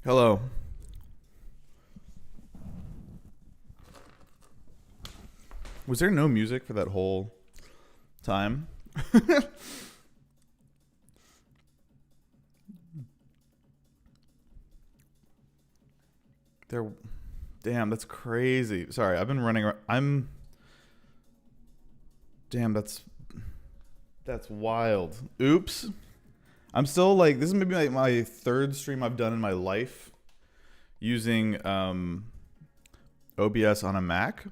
Hello. Was there no music for that whole time? There. Damn, that's crazy. Sorry, I've been running around. Damn, that's wild. Oops. I'm still like, this is maybe my third stream I've done in my life using OBS on a Mac.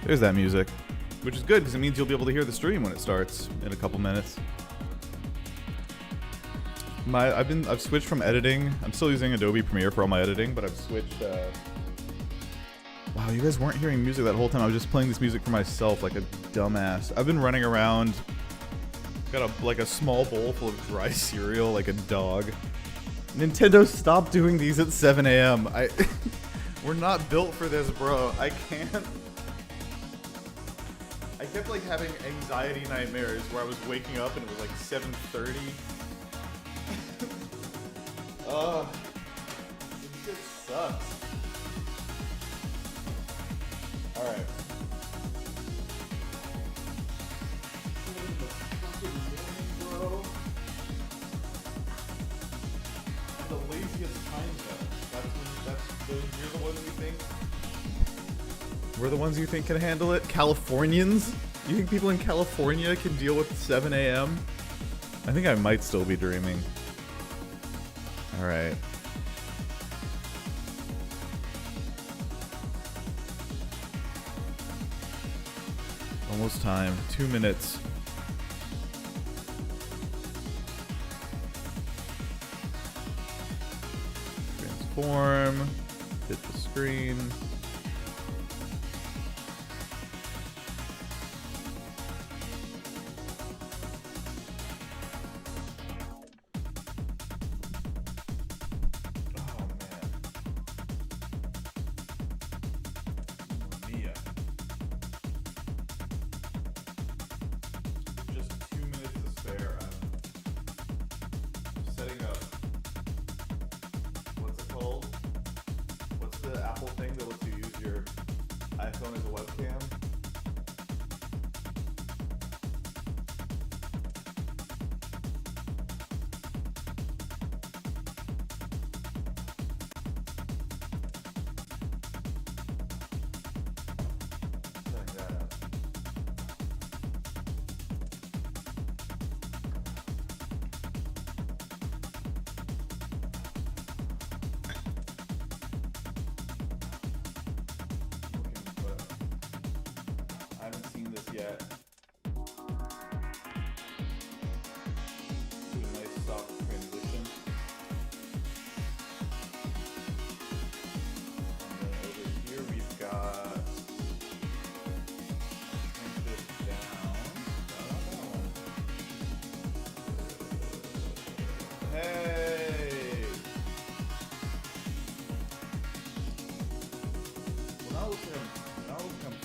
There's that music, which is good because it means you'll be able to hear the stream when it starts in a couple minutes. I've switched from editing. I'm still using Adobe Premiere for all my editing, but I've switched. Wow, you guys weren't hearing music that whole time. I was just playing this music for myself like a dumbass. I've been running around. Got a small bowl full of dry cereal like a dog. Nintendo, stop doing these at 7 a.m. We're not built for this, bro. I can't. I kept like having anxiety nightmares where I was waking up and it was like 7:30. Ugh. This shit sucks. Alright. Bro. The laziest time zone. You're the ones you think. We're the ones you think can handle it? Californians? You think people in California can deal with 7 a.m.? I think I might still be dreaming. Alright. Almost time. 2 minutes. Transform. Hit the screen.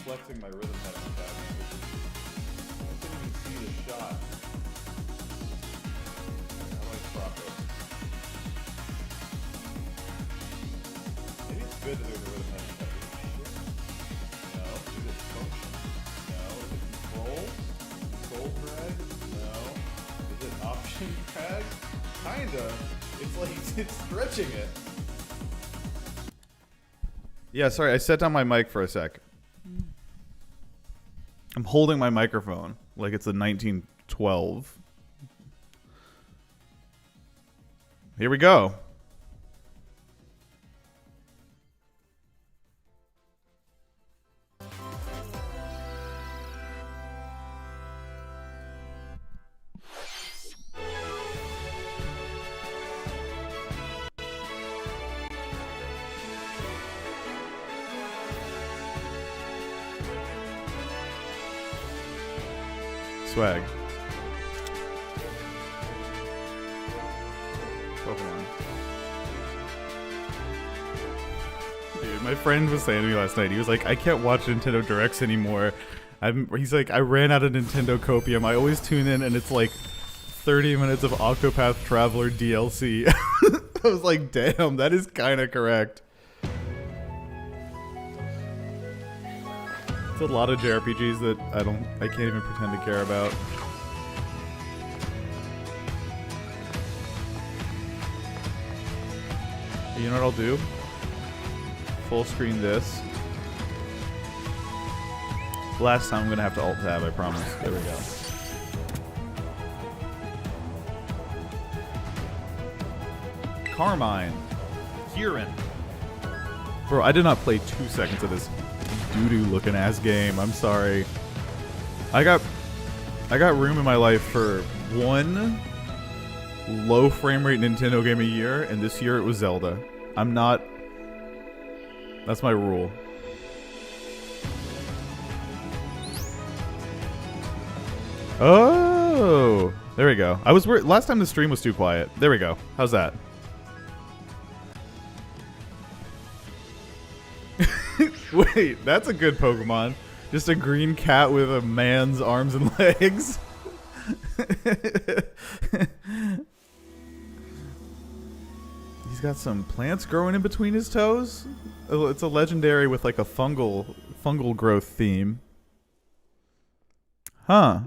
Flexing my rhythm head on that. I couldn't even see the shot. How do I crop it? Maybe it's good that there's a rhythm head on that. No. Is it function? No. Is it control? Control drag? No. Is it option drag? Kinda. It's like it's stretching it. Yeah, sorry, I set down my mic for a sec. I'm holding my microphone like it's a 1912. Here we go. swag. Pokemon. Dude, my friend was saying to me last night, he was like, I can't watch Nintendo Directs anymore. He's like, I ran out of Nintendo Copium. I always tune in and it's like 30 minutes of Octopath Traveler DLC. I was like, damn, that is kind of correct. It's a lot of JRPGs that I can't even pretend to care about. You know what I'll do? Full screen this. Last time I'm gonna have to alt tab, I promise. There we go. Carmine. Kieran. Bro, I did not play 2 seconds of this doo-doo looking ass game. I'm sorry. I got room in my life for one low frame rate Nintendo game a year, and this year it was Zelda. I'm not... That's my rule. Oh! There we go. I was worried. Last time the stream was too quiet. There we go. How's that? Wait, that's a good Pokemon. Just a green cat with a man's arms and legs. He's got some plants growing in between his toes. It's a legendary with like a fungal growth theme. Huh.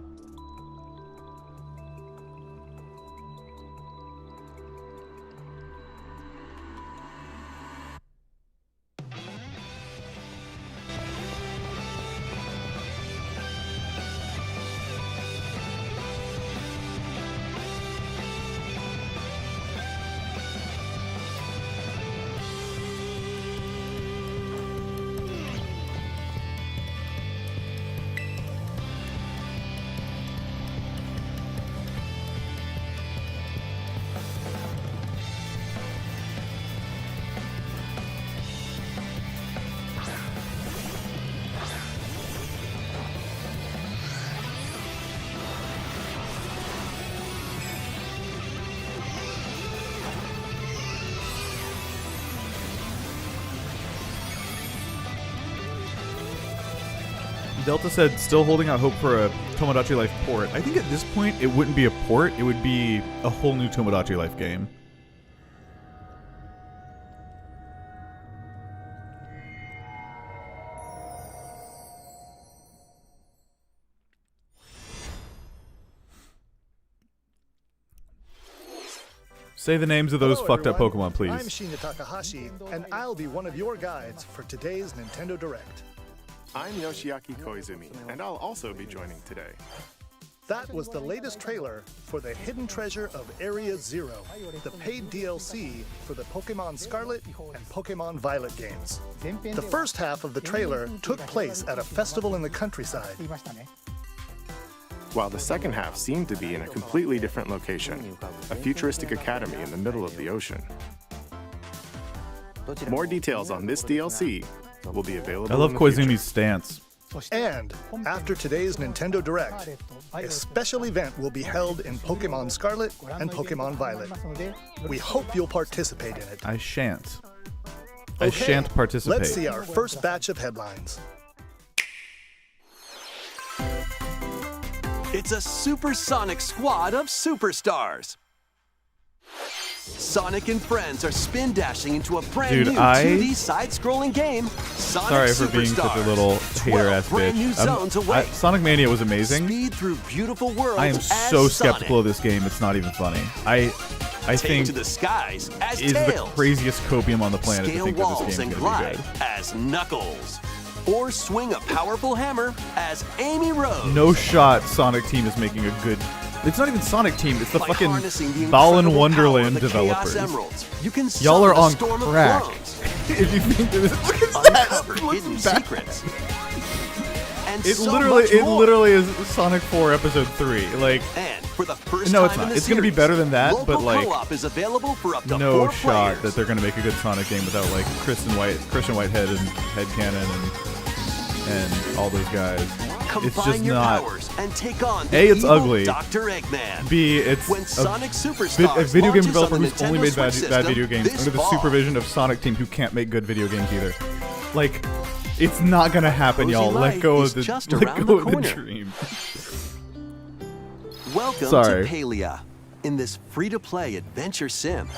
Delta said, still holding out hope for a Tomodachi Life port. I think at this point, it wouldn't be a port. It would be a whole new Tomodachi Life game. Say the names of those fucked up Pokemon, please. I'm Shinya Takahashi, and I'll be one of your guides for today's Nintendo Direct. I'm Yoshiaki Koizumi, and I'll also be joining today. That was the latest trailer for the Hidden Treasure of Area Zero, the paid DLC for the Pokemon Scarlet and Pokemon Violet games. The first half of the trailer took place at a festival in the countryside, while the second half seemed to be in a completely different location, a futuristic academy in the middle of the ocean. More details on this DLC will be available. I love in the Koizumi's future. stance. And after today's Nintendo Direct, a special event will be held in Pokemon Scarlet and Pokemon Violet. We hope you'll participate in it. I shan't. I Okay, shan't participate. Let's see our first batch of headlines. It's a supersonic squad of superstars. Sonic and friends are spin dashing into a brand new 2D side-scrolling game, Sonic Sorry for Superstars. being such a little hater-ass brand new bitch. zones away. Sonic Mania was amazing. Speed through beautiful worlds. I am as so Sonic. skeptical of this game. It's not even funny. I Take think to the skies as is Tails. the craziest copium on the planet to Scale think that walls this game and is going to glide be good. as Knuckles. Or swing a powerful hammer as Amy Rose. No shot Sonic Team is making a good... It's not even Sonic Team. It's the By fucking harnessing the Ball and incredible Wonderland power of the Chaos developers. Emeralds, you can Y'all are summon a on storm of crack. clones. If you think that this... Look at that! Uncover That looks hidden bad. secrets. And It so literally, much it more. literally is Sonic 4 Episode 3. Like, And for the first No, it's time not. in the It's gonna be series, better than that, local but, like, co-op is available for up to no 4 shot players. that they're gonna make a good Sonic game without like Christian Whitehead and Headcanon and all those guys. It's Combine just your not. powers and take on the A, it's evil ugly. Dr. Eggman. B, it's When Sonic Superstars a video game launches developer on the who's only Nintendo made bad Switch video system games this under the fall. supervision of Sonic team who can't make good video games either. Like, it's not gonna happen, Cozy y'all. Let life go is of the just let around go the of the corner. dream. Welcome Sorry. to Palia. In this free-to-play adventure sim,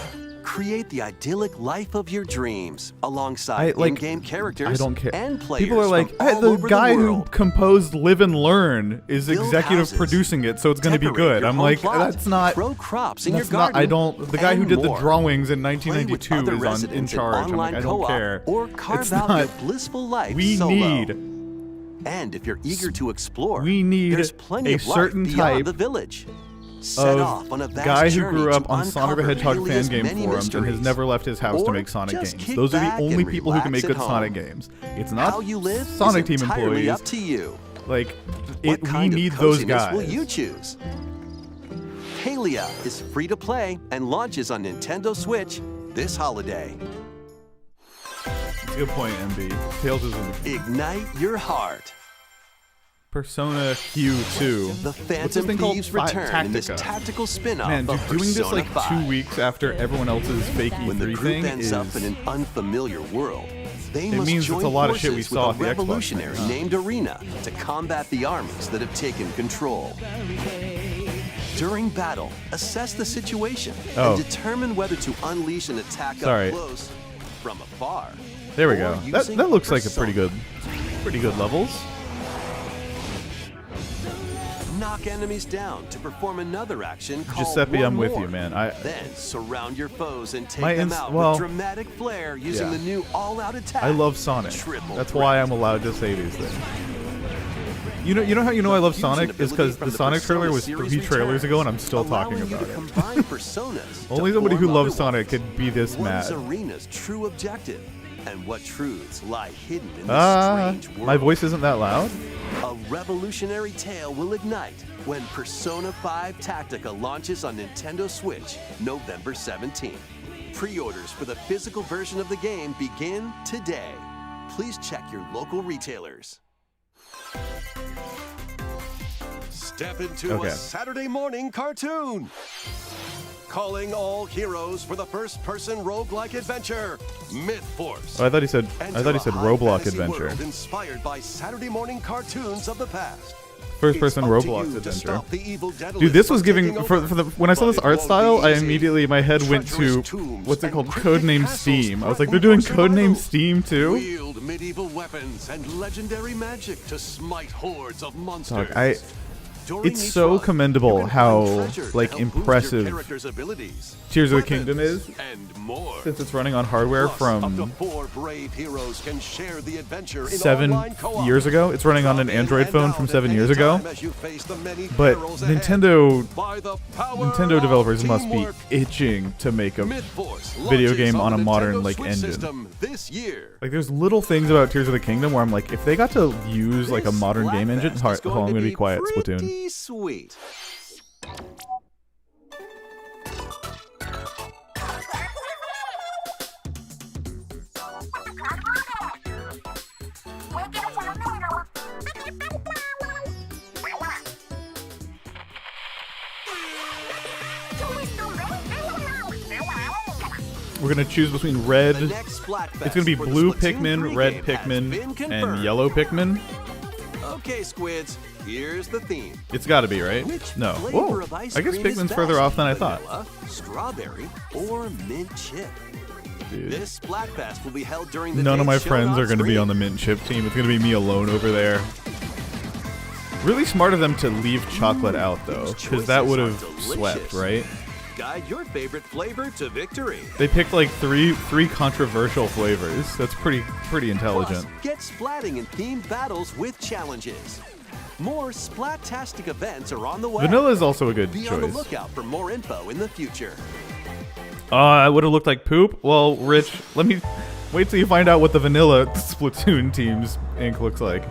create the idyllic life of your dreams alongside in-game characters I don't care. and players People are like, from all the over guy the who world. composed Live and Learn is Build executive houses, producing it, so it's going to be decorate good. your I'm home like, plot, that's not. grow crops in your That's not. garden. I don't. The guy who and did the more. drawings in Play with 1992 other is in residents in charge. I'm like, online I don't co-op care. Or carve It's out not. your blissful life We solo. need. And if you're eager to explore, We need there's plenty a of life certain beyond type the village. Set off Of on a vast guy who journey grew to up on Sonic the uncover Hedgehog fan Palia's game many forums and has mysteries. never left his house to Or make Sonic just games. kick Those are back the only and people who can make relax good at Sonic home. games. It's not How you live Sonic is team entirely employees. up to you. Like, What we kind need of those coziness guys. will you choose? Palia is free to play and launches on Nintendo Switch this holiday. That's a good point, MB. Tails is in the Ignite your heart. Persona Q2. The What's this Phantom thing called? Thieves return in this Tactica. tactical spin-off Man, dude, of doing this Persona like 5. 2 weeks after everyone else's fake When the E3 group thing ends is. up in an unfamiliar world, they It must means it's join a lot of shit we forces saw with at a the Xbox revolutionary thing, huh? named Arena to combat the armies that have taken control. During battle, assess the situation Oh. and determine whether to unleash an attack Sorry. up close, from afar. There we or go. using That looks like a Persona. pretty good levels. Knock enemies down to perform another action called Giuseppe, One I'm with More. you, man. Then surround your foes and take My them ins- out well, with dramatic flair using yeah. the new all-out attack. I love Sonic. Triple That's threat. why I'm allowed to say these things. You know how you know I love Fusion Sonic is ability because from the the Sonic Persona trailer was series 3 trailers returns, ago and I'm still talking allowing you about to it. combine personas to Only somebody who form loves other Sonic ones. could be this What mad. is Arena's true objective, and what truths lie hidden in this strange world? My voice isn't that loud? A revolutionary tale will ignite when Persona 5 Tactica launches on Nintendo Switch November 17th. Pre-orders for the physical version of the game begin today. Please check your local retailers. Step into Okay. a Saturday morning cartoon. Calling all heroes for the first-person roguelike adventure, Myth Force. Oh, I thought he said Enter a Roblox high-fantasy adventure. world inspired by Saturday morning cartoons of the past. First person It's up to Roblox you to adventure. stop the evil Daedalus Dude, this from was giving taking for over. the when I saw But this it art won't style, be I easy. immediately my head went to Treacherous tombs what's it and called? cryptic Codename castles Steam. I was like, threaten they're doing your survival. Codename Steam too. Wield medieval weapons and legendary magic to smite hordes of monsters. Dog, During it's each so run, commendable you can how, find treasure to like, help boost impressive your character's abilities, Tears of the weapons, Kingdom is, and more. since it's running on hardware Plus, up to from 4 brave heroes can share the adventure in 7 online co-op. years ago. It's running on an Drop in Android and phone out from at 7 any years ago. time as you face the many But perils ahead. By the power Nintendo of developers must be teamwork, itching to make a Myth Force video launches game on a the modern Nintendo like Switch engine. system this year. Like there's little things about Tears of the Kingdom where I'm like, if they got to use like a This modern game engine, Splatfest hold is on, I'm gonna be quiet, Splatoon. pretty sweet. We're gonna choose between red. The next Splatfest It's gonna be for the blue Splatoon Pikmin, 3 red game has been Pikmin, and confirmed. yellow Pikmin. Okay, squids, here's the theme. It's got to be right. Which No. flavor Whoa. of ice I guess cream is Pikmin's further best? off than I thought. Vanilla, strawberry, or mint chip. Dude. This Splatfest will be held during the None of day my shown friends are going to be screen. on the mint chip team. It's going to be me alone over there. Really smart of them to leave chocolate out though, because that would have swept, right? Guide your favorite flavor to victory. They picked like three controversial flavors. That's pretty intelligent. Plus, get splatting in themed battles with challenges. More Splat-tastic events are on the way. Vanilla is also a good Be on the choice. lookout for more info in the future. It would have looked like poop. Well, Rich, let me wait till you find out what the vanilla Splatoon team's ink looks like.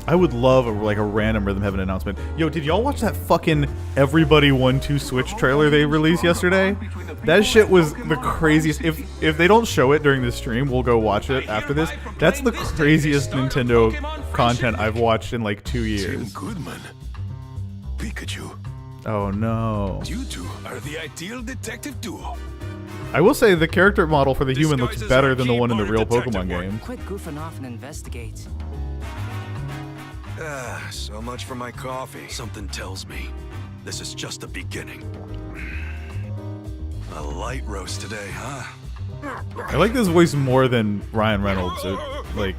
I would love a random Rhythm Heaven announcement. Yo, did y'all watch that fucking Everybody 1-2 Switch trailer they released yesterday? That shit was the craziest. If they don't show it during this stream, we'll go watch it after this. That's the craziest Nintendo content I've watched in like 2 years. Goodman. Pikachu. Oh no. You two are the ideal detective duo. I will say the character model for the human looks better than the one in the real Pokemon game. Quit goofing off and investigate. So much for my coffee. Something tells me this is just the beginning. A light roast today, huh? I like this voice more than Ryan Reynolds. Like,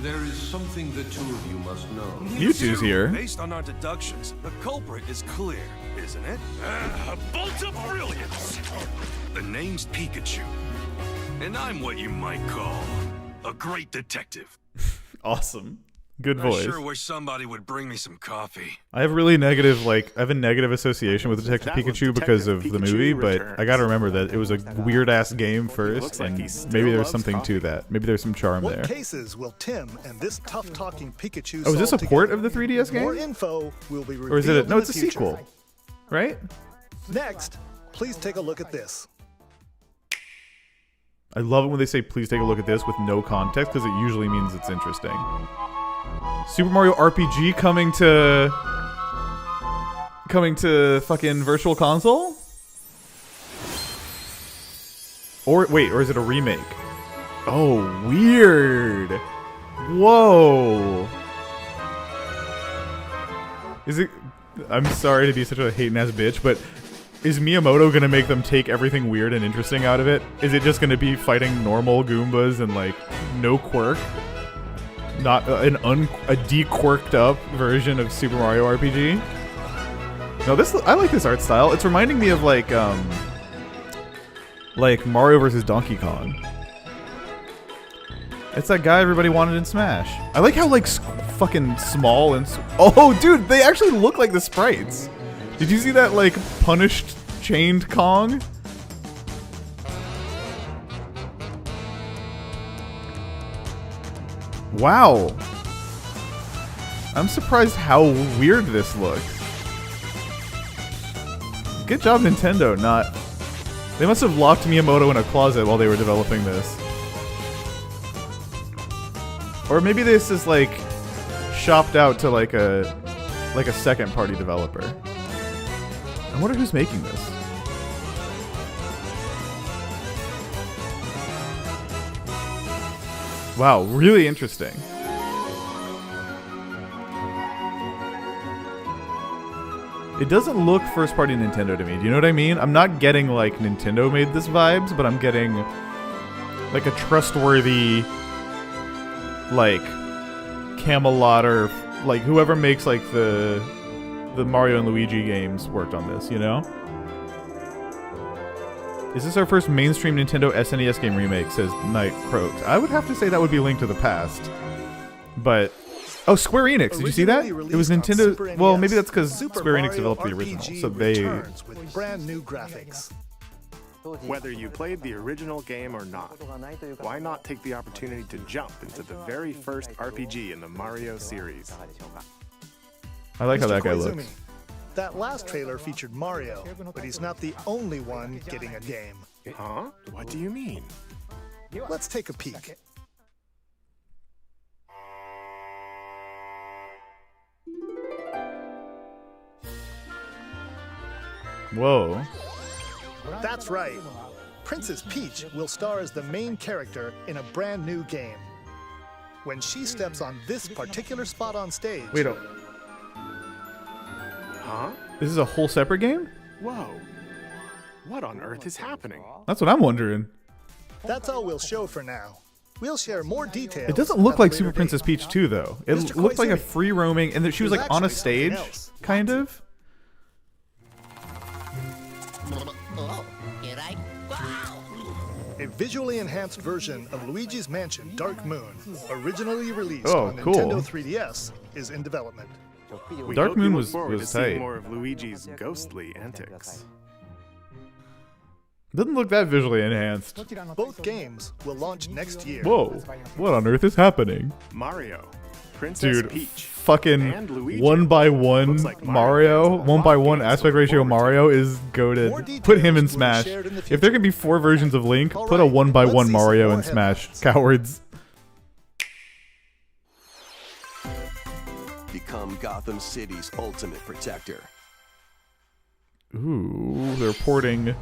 There is something the two of you must know. Mewtwo's here. Based on our deductions, the culprit is clear, isn't it? A bolt of brilliance! The name's Pikachu. And I'm what you might call a great detective. Awesome. Good I voice. sure wish somebody would bring me some coffee. I have really negative, I have a negative association with Detective That was Pikachu because of Detective the Pikachu movie, but Returns. I gotta remember that it was a weird-ass game first, looks like and he still maybe there's loves something to coffee. that. Maybe there's some charm What there. cases will Tim and this tough-talking Pikachu Oh, is this a solve port together? of the 3DS More game? info will be revealed Or is it in no, it's the a future. sequel. Right? Next, please take a look at this. I love it when they say, please take a look at this with no context, because it usually means it's interesting. Super Mario RPG coming to fucking Virtual Console? Or, wait, or is it a remake? Oh, weird. Whoa. Is it... I'm sorry to be such a hating-ass bitch, but is Miyamoto gonna make them take everything weird and interesting out of it? Is it just gonna be fighting normal Goombas and, like, no quirk? Not a de-quirked up version of Super Mario RPG? No, I like this art style. It's reminding me of, like Mario vs. Donkey Kong. It's that guy everybody wanted in Smash. I like how, like, fucking small and... Oh, dude, they actually look like the sprites. Did you see that, like, punished, chained Kong? Wow. I'm surprised how weird this looks. Good job, Nintendo, not... They must have locked Miyamoto in a closet while they were developing this. Or maybe this is, like, shopped out to, like a second-party developer. I wonder who's making this. Wow, really interesting. It doesn't look first-party Nintendo to me. Do you know what I mean? I'm not getting, like, Nintendo made this vibes, but I'm getting, like, a trustworthy, like, Camelot or, like, whoever makes, like, the Mario and Luigi games worked on this, you know? Is this our first mainstream Nintendo SNES game remake, says Night Croaks. I would have to say that would be Link to the Past. But... Oh, Square Enix, did you see that? It was Nintendo... Well, maybe that's because Square Enix developed the original, so they... With brand new graphics. Whether you played the original game or not, why not take the opportunity to jump into the very first RPG in the Mario series? I like how Mr. that guy Koizumi, looks. That last trailer featured Mario, but he's not the only one getting a game. Huh? What do you mean? Let's take a peek. Whoa. That's right. Princess Peach will star as the main character in a brand new game. When she steps on this particular spot on stage... Wait, Huh? this is a whole separate game? Whoa. What on earth is happening? That's what I'm wondering. That's all we'll show for now. We'll share more details. It doesn't look at a like later Super date. Princess Peach 2, though. It Mr. looked like a Koizumi, free roaming, and that she was there's like on a actually stage, something else. kind of. A visually enhanced version of Luigi's Mansion Dark Moon, originally released Oh, on cool. Nintendo 3DS, is in development. We Dark hope you Moon look was forward to tight. seeing more of Luigi's ghostly antics. Doesn't look that visually enhanced. Both games will launch next year. Whoa, what on earth is happening? Mario, Princess Dude, Peach, fucking and Luigi. 1x1 Looks like Mario, Mario has a 1x1 lot aspect to look ratio forward to. Mario is goated. More details Put him in will be Smash. shared in the If there future. can be 4 versions of Link, All put a right, let's 1x1 see Mario some in more Smash. headlines. Cowards. Become Gotham City's ultimate protector. Ooh, they're porting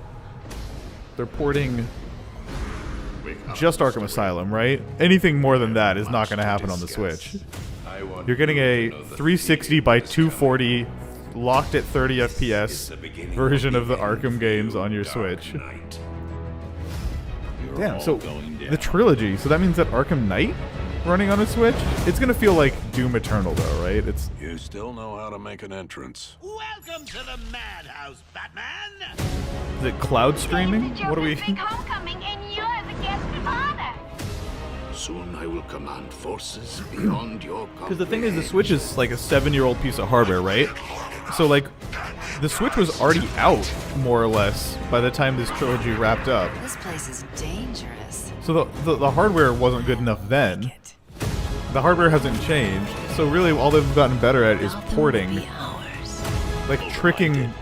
just Arkham Asylum, right? Anything more than that is not going to happen on the Switch. You're getting a 360 by 240 locked at 30 FPS version of the Arkham games on your Switch. Damn, so the trilogy, so that means that Arkham Knight running on a Switch? It's going to feel like Doom Eternal though, right? It's You still know how to make an entrance. Welcome to the madhouse, Batman! Is it cloud streaming? What do we Homecoming, and you're the guest of honor. Soon I will command forces beyond your Because the thing is, the Switch is like a 7-year-old piece of hardware, right? So like, the Switch was already out, more or less, by the time this trilogy wrapped up. This place is dangerous. So the hardware wasn't good enough then. The hardware hasn't changed. So really, all they've gotten better at is porting, like tricking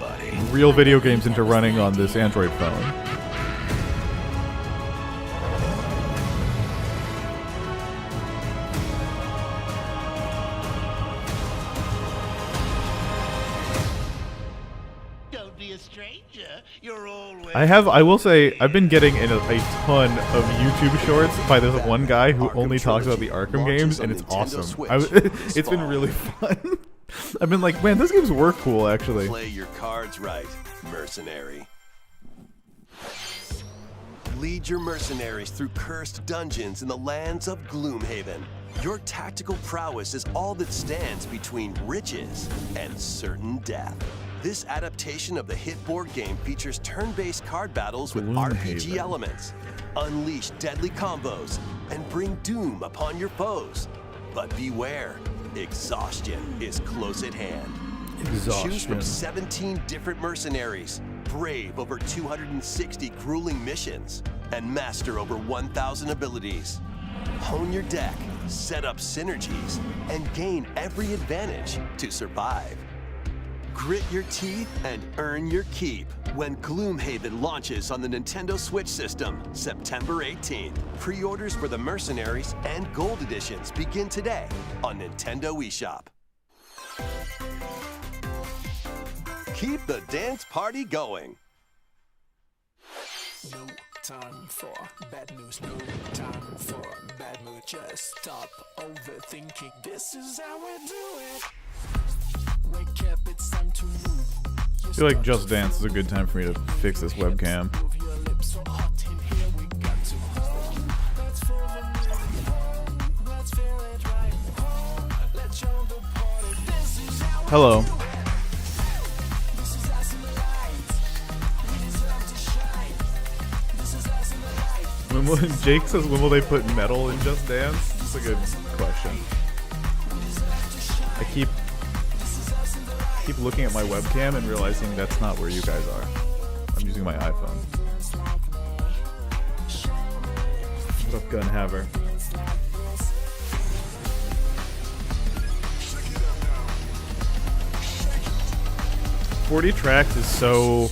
real video games into running on this Android phone. Don't be a stranger. You're always... I will say, I've been getting in a ton of YouTube shorts by this one guy who Arkham only talks about the Trilogy Arkham games, launches and on it's Nintendo awesome. Switch It's been this really fall. fun. I've been like, man, those games were cool, actually. Play your cards right, mercenary. Lead your mercenaries through cursed dungeons in the lands of Gloomhaven. Your tactical prowess is all that stands between riches and certain death. This adaptation of the hit board game features turn-based card battles with RPG Gloomhaven. elements. Unleash deadly combos and bring doom upon your foes. But beware, exhaustion is close at hand. Choose from 17 different mercenaries, brave over 260 grueling missions, and master over 1,000 abilities. Hone your deck, set up synergies, and gain every advantage to survive. Grit your teeth and earn your keep when Gloomhaven launches on the Nintendo Switch system, September 18th. Pre-orders for the Mercenaries and Gold Editions begin today on Nintendo eShop. Keep the dance party going. No time for bad news, no time for bad mood. Just stop overthinking. This is how we do it. Wake up, it's time to move. I feel like Just Dance is a good time for me to fix this webcam. Move your lips so hot in here. We got to home. Let's feel the music. Home. Let's feel it right. Home. Let's show the party. This is how we Hello. do it. This is us in the lights. We deserve to shine. This is us in the light. Jake says, when will they put metal in Just Dance? That's a good question. I keep looking at my webcam and realizing that's not where you guys are. I'm using my iPhone. What up, Gun Haver? "40 tracks" is so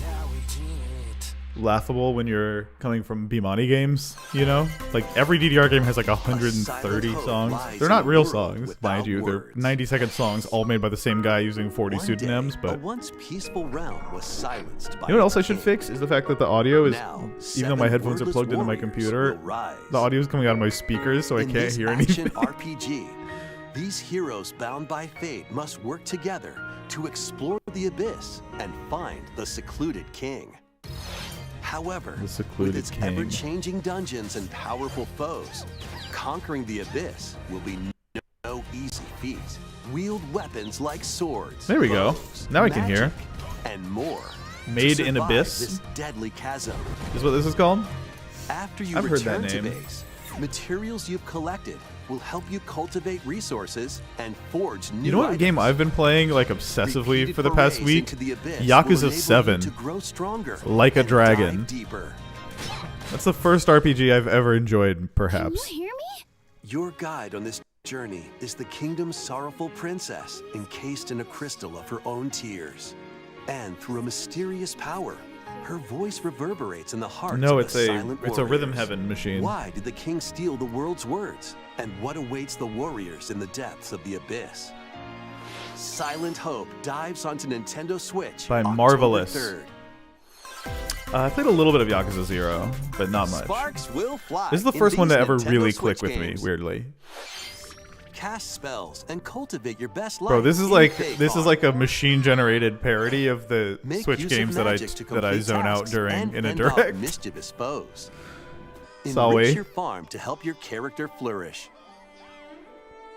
laughable when you're coming from Bimani games, you know? Like, every DDR game has like 130 songs. They're not real songs, mind you. They're 90-second songs, all made by the same guy using 40 One pseudonyms, day, but... a once peaceful realm was silenced by You know what else I a should king. fix? Is the fact that the audio is, Now, even though my 7 headphones are wordless plugged into my warriors computer, will rise. the audio is coming out of my speakers, so I In can't this hear action anything. RPG, these heroes bound by fate must work together to explore the abyss and find the secluded king. However, The secluded with its king. ever-changing dungeons and powerful foes, conquering the abyss will be no easy feat. Wield weapons like swords, There we go. bows, Now I can hear. magic, and more. to Made in survive Abyss? This deadly chasm. Is what this is called? After you I've heard return that to name. base, materials you've collected will help you cultivate resources and forge new You know what items. game I've been playing like obsessively Repeated for the past forays week? into the abyss will Yakuza enable you 7. to grow stronger Like a and Dragon. dive deeper. That's the first RPG I've ever enjoyed, perhaps. Can you hear me? Your guide on this journey is the kingdom's sorrowful princess, encased in a crystal of her own tears. And through a mysterious power, her voice reverberates in the hearts No, of it's the a silent it's a rhythm warriors. heaven machine. Why did the king steal the world's words? And what awaits the warriors in the depths of the abyss? Silent Hope dives onto Nintendo Switch By October Marvelous. 3rd. I played a little bit of Yakuza 0, but not much. Sparks will fly This is the in first one to these ever Nintendo really Switch click with games. me, weirdly. Cast spells and cultivate your best life. Bro, this is in like Fake a machine-generated parody of the Make Switch use games of that magic to I complete zone out tasks during and in a fend off direct. mischievous foes. Sorry. Enrich your farm to help your character flourish.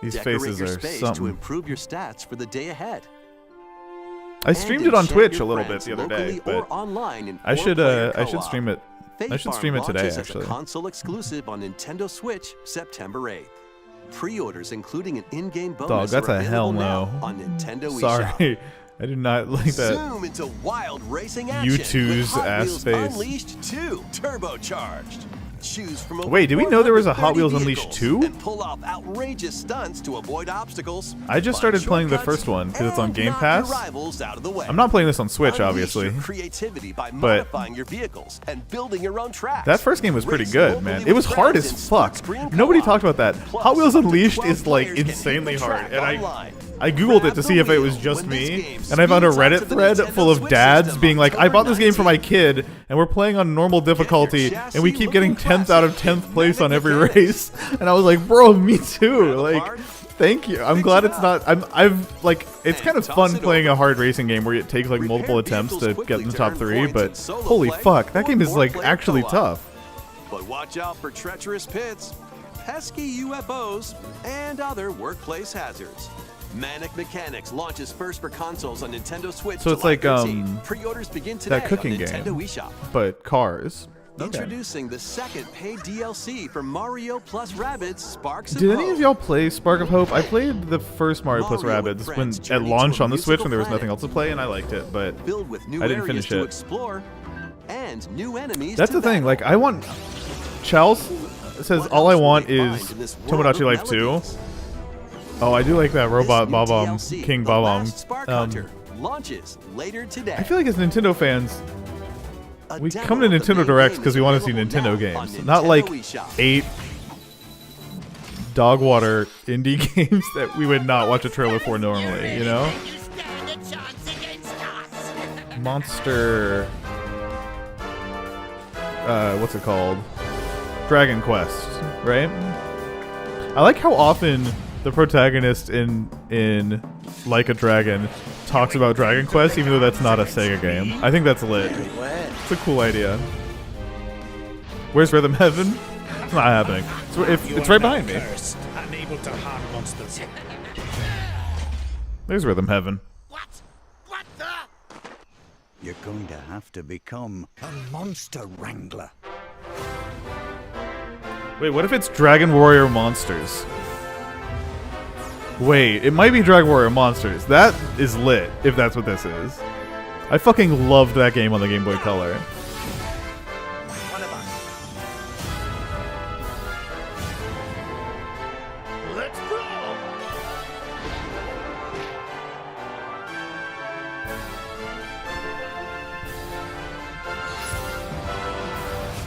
These Decorate faces your are space to something. improve your stats for the day ahead. I streamed it on enchant Twitch your a little bit friends the other day, locally but or online in I should four-player stream it. co-op. I should Fake stream it Farm today, launches actually. As a console exclusive on Nintendo Switch, September 8th. Pre-orders, including an in-game bonus, Dog, that's are a hell available no. now on Nintendo eShop. Sorry, I do not like that. Zoom into wild racing action U2's with Hot ass Wheels face. Unleashed 2 turbocharged. Choose from over Wait, did we know there was a Hot 130 Wheels Unleashed vehicles 2? and pull off outrageous stunts to avoid obstacles. I just find started playing the shortcuts, first one because it's on and Game knock Pass. your rivals out of the way. I'm not playing this on Switch, Unleash obviously. your creativity by but modifying your vehicles and building your own tracks. that first game was pretty Race good, locally man. with It was hard friends as in fuck. split-screen Nobody co-op. talked about that. Plus, Hot Wheels up to Unleashed 12 is like players can hit insanely the hard, track and online. I googled it to Grab see the if it was wheel just when this me, game and I found a speeds up Reddit to the thread Nintendo full of Switch dads system being like, "I bought this game for my 19. kid, and we're playing on normal difficulty, and we keep getting 10th out of 10th place on every race." And I was like, "Bro, me too." Like, thank you. I'm glad it's not. I've like, it's kind of fun playing a hard racing game where it takes like multiple attempts to get in the top 3, but holy fuck, that game is like actually tough. But watch out for treacherous pits, pesky UFOs, and other workplace hazards. Manic Mechanics launches first for consoles on Nintendo Switch. So it's July like 13. Pre-orders begin today that cooking on Nintendo game, eShop. but cars. Okay. Introducing the second paid DLC for Mario plus Rabbids Sparks of Did Hope. any of y'all play Spark of Hope? I played the first Mario plus Mario and Rabbids when friends at journey launch to a on the Switch when there was musical nothing else to play, and I liked it, but filled with new I didn't areas finish to it. explore and new enemies. That's to the thing. battle. Like, I want. Charles says What all I else will want we is find in this world Tomodachi of Life 2. melodies? Oh, I do like that robot This new Bob-omb, DLC, King The Last Bob-omb. Spark Hunter, launches later today. I feel like as Nintendo fans, A we demo come to of the Nintendo main Directs game because is we want to see available Nintendo now on games, not Nintendo like eShop. 8 dog water indie games that we would not watch a trailer for normally, you know? Monster. What's it called? Dragon Quest, right? I like how often the protagonist in Like a Dragon talks about Dragon Quest, even though that's not a Sega game. I think that's lit. It's a cool idea. Where's Rhythm Heaven? It's not happening. It's right behind me. Unable to harm monsters. There's Rhythm Heaven. What the? You're going to have to become a monster wrangler. Wait, what if it's Dragon Warrior Monsters? Wait, it might be Dragon Warrior Monsters. That is lit, if that's what this is. I fucking loved that game on the Game Boy Color. Let's go!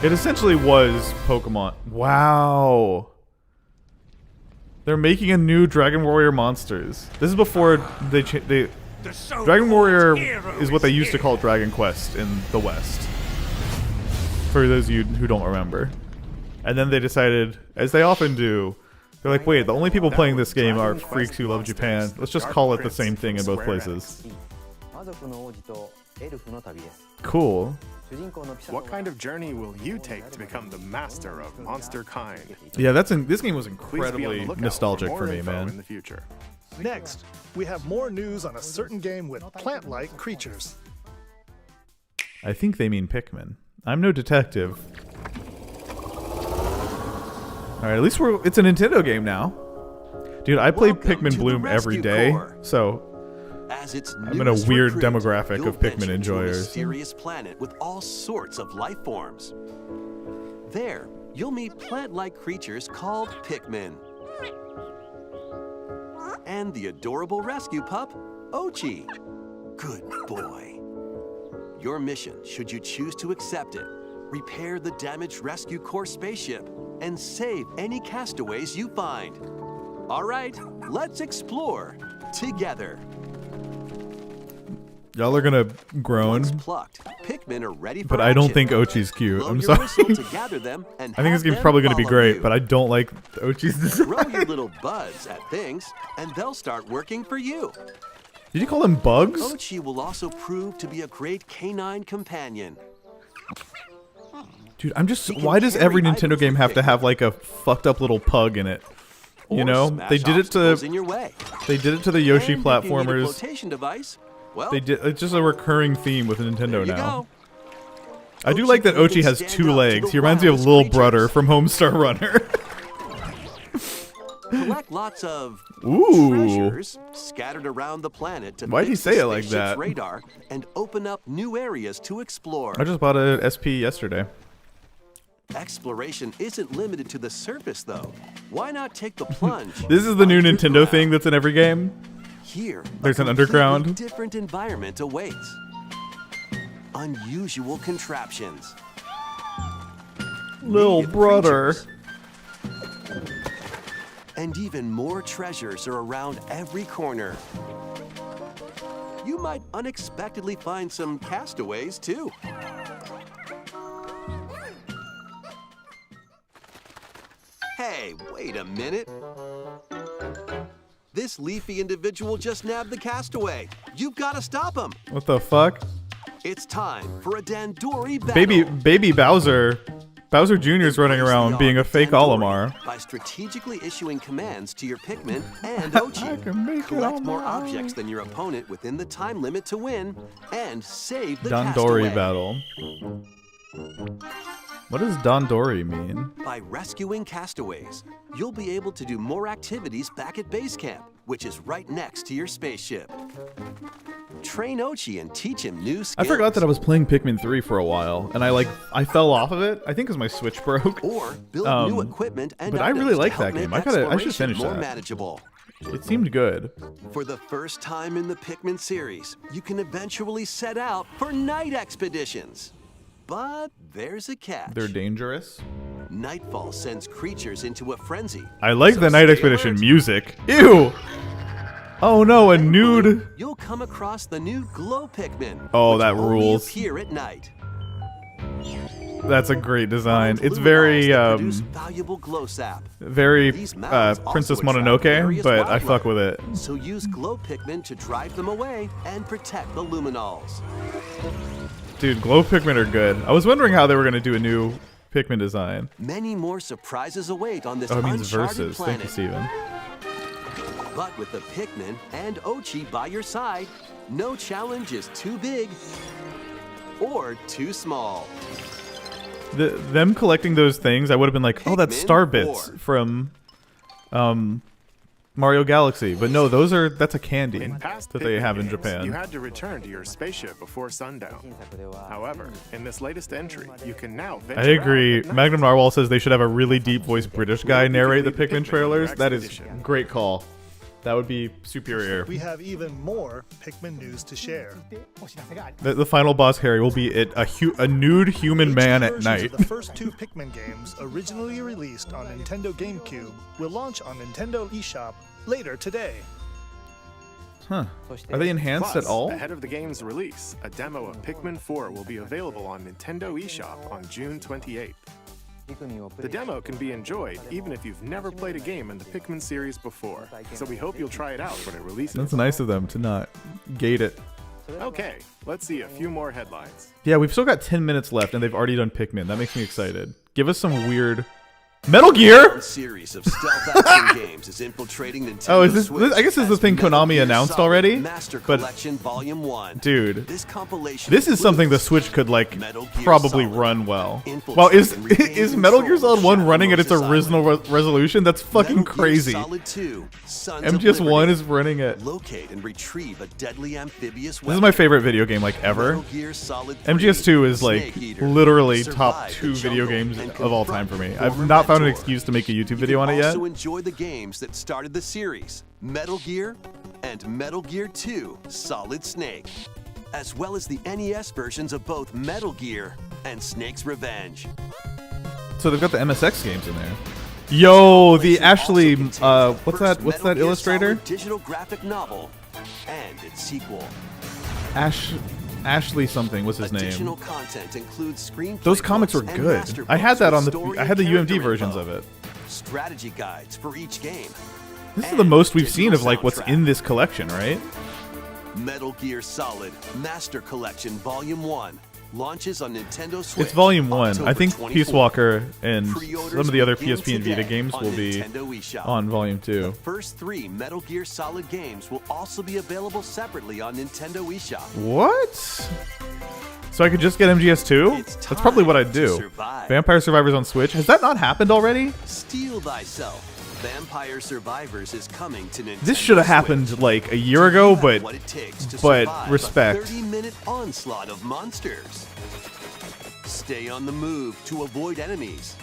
It essentially was Pokemon. Wow. They're making a new Dragon Warrior Monsters. This is before they Dragon Warrior is what they used to call Dragon Quest in the West. For those of you who don't remember. And then they decided, as they often do, they're like, wait, the only people playing this game are freaks who love Japan. Let's just call it the same thing in both places. Cool. What kind of journey will you take to become the master of monster kind? Yeah, this game was Please be on incredibly the lookout nostalgic more for me, info man. in the future. Next, we have more news on a certain game with plant-like creatures. I think they mean Pikmin. I'm no detective. All right, at least it's a Nintendo game now. Dude, I play Welcome Pikmin to the Bloom every Rescue day, Corps. so As its I'm in a newest weird recruit, demographic you'll of Pikmin venture to a enjoyers. mysterious planet with all sorts of life forms. There, you'll meet plant-like creatures called Pikmin. And the adorable rescue pup, Ochi. Good boy. Your mission, should you choose to accept it, repair the damaged Rescue Corps spaceship and save any castaways you find. All right, let's explore together. Y'all are gonna groan, Once plucked, Pikmin are ready for but I don't action. think Ochi's cute. Blow I'm your sorry. whistle to gather them and I think this have game's them probably gonna be follow great, you. but I don't like Ochi's design. Throw your little buds at things, and they'll start working for you. Did you call them bugs? Ochi will also prove to be a great canine companion. Dude, I'm just. He can Why does carry every Nintendo items game with have to Pikmin. have like a fucked up little pug in it? You Or know, smash they did it obstacles in to. your way. They did it to the Yoshi And if you need a platformers. flotation device, well, They did. It's just a recurring theme with Nintendo there you now. go. I do Ochi like that can Ochi has stand 2 up to legs. the He reminds me of wildest Lil creatures. Brother from Homestar Runner. Collect lots of Ooh. treasures scattered around the planet to Why'd he fix say the it like spaceship's that? radar and open up new areas to explore. I just bought a SP yesterday. Exploration isn't limited to the surface, though. Why not take the plunge? This is the new underground? Nintendo thing that's in every game. Here, There's a an completely underground. different environment awaits. Unusual contraptions. Lil native brother. creatures, and even more treasures are around every corner. You might unexpectedly find some castaways, too. Hey, wait a minute. This leafy individual just nabbed the castaway. You've got to stop him. What the fuck? It's time for a Dandori battle. Baby Bowser. Bowser Jr. is running Embrace the around being a art of fake Dandori Olimar. by strategically issuing commands to your Pikmin and Ochi. can make it Collect on more my own. objects than your opponent within the time limit to win, and save the Dandori castaway. battle. What does Dandori mean? By rescuing castaways, you'll be able to do more activities back at base camp, which is right next to your spaceship. Train Ochi and teach him new skills. I forgot that I was playing Pikmin 3 for a while, and I fell off of it. I think because my Switch broke. Or build new equipment and but I items really to like help that game. make I should exploration finish more that. manageable. It seemed good. For the first time in the Pikmin series, you can eventually set out for night expeditions. But there's a catch. They're dangerous. Nightfall sends creatures into a frenzy. I like So the Night stay Expedition alert. music. Ew! Oh no, a nude. You'll come across the new Glow Pikmin. Oh, which that only rules. appear at night. That's a great design. Find It's luminals very, that produce valuable glow sap. very These mounds also Princess attract Mononoke, various but I wildlife. fuck with it. So use Glow Pikmin to drive them away and protect the luminals. Dude, Glow Pikmin are good. I was wondering how they were gonna do a new Pikmin design. Many more surprises await on this Oh, it means uncharted versus. planet. Thank you, Steven. But with the Pikmin and Ochi by your side, no challenge is too big or too small. Them collecting those things, I would have been like, oh, that's Pikmin Star Bits 4. from Mario Galaxy. But no, that's a candy In past that they Pikmin have in games, Japan. you had to return to your spaceship before sundown. However, in this latest entry, you can now venture I agree. out at night. Magnum Narwhal says they should have a really deep voice British guy Maybe narrate the you can Pikmin leave Pikmin trailers. for That is expedition. great call. That would be superior. We have even more Pikmin news to share. The final boss, Harry, will be a nude human man HD at versions night. of the first 2 Pikmin games, originally released on Nintendo GameCube, will launch on Nintendo eShop later today. Huh. Are they enhanced Plus, at all? ahead of the game's release, a demo of Pikmin 4 will be available on Nintendo eShop on June 28th. The demo can be enjoyed even if you've never played a game in the Pikmin series before, so we hope you'll try it out when it releases. That's nice of them to not gate it. Okay, let's see a few more headlines. Yeah, we've still got 10 minutes left, and they've already done Pikmin. That makes me excited. Give us some weird Metal Gear? A series of stealth action games is infiltrating Nintendo Oh, is this? Switch I guess this is the as thing Metal Konami Gear announced Solid already. Master But Collection Volume 1. dude, This compilation this is something the Switch could like probably run well. Well, is Metal Gear Solid 1 running at its original resolution? That's fucking crazy. MGS1 is running at. Locate and retrieve a deadly amphibious This is my favorite video game like ever. MGS2 is like literally top 2 video games of all time for me. I've not found an excuse to make a YouTube video on it yet. Also enjoy the games that started the series, Metal Gear and Metal Gear 2 Solid Snake, as well as the NES versions of both Metal Gear and Snake's Revenge. So they've got the MSX games in there. Yo, the Ashley, what's that illustrator? Digital graphic novel and its sequel. Ashley something. What's his name? Additional content includes screenplay Those comics were books good. and master I had books that on with the. story I had the and UMD character versions info, of it. strategy guides for each game. This is the most we've seen of like what's in this collection, right? Metal Gear Solid Master Collection Volume 1 launches on Nintendo Switch. It's Volume 1. October I think 24th. Peace Walker and Pre-orders some of the other begin PSP and Vita today games on will be Nintendo eShop. on Volume The 2. first 3 Metal Gear Solid games will also be available separately on Nintendo eShop. What? So I could just get MGS2? That's probably what I'd do. survive. Vampire Survivors on Switch. Has that not happened already? Steel Thyself. Vampire Survivors is coming to Nintendo This should have happened like a year ago, but what it takes to but survive a respect. 30-minute onslaught of monsters. Stay on the move to avoid enemies.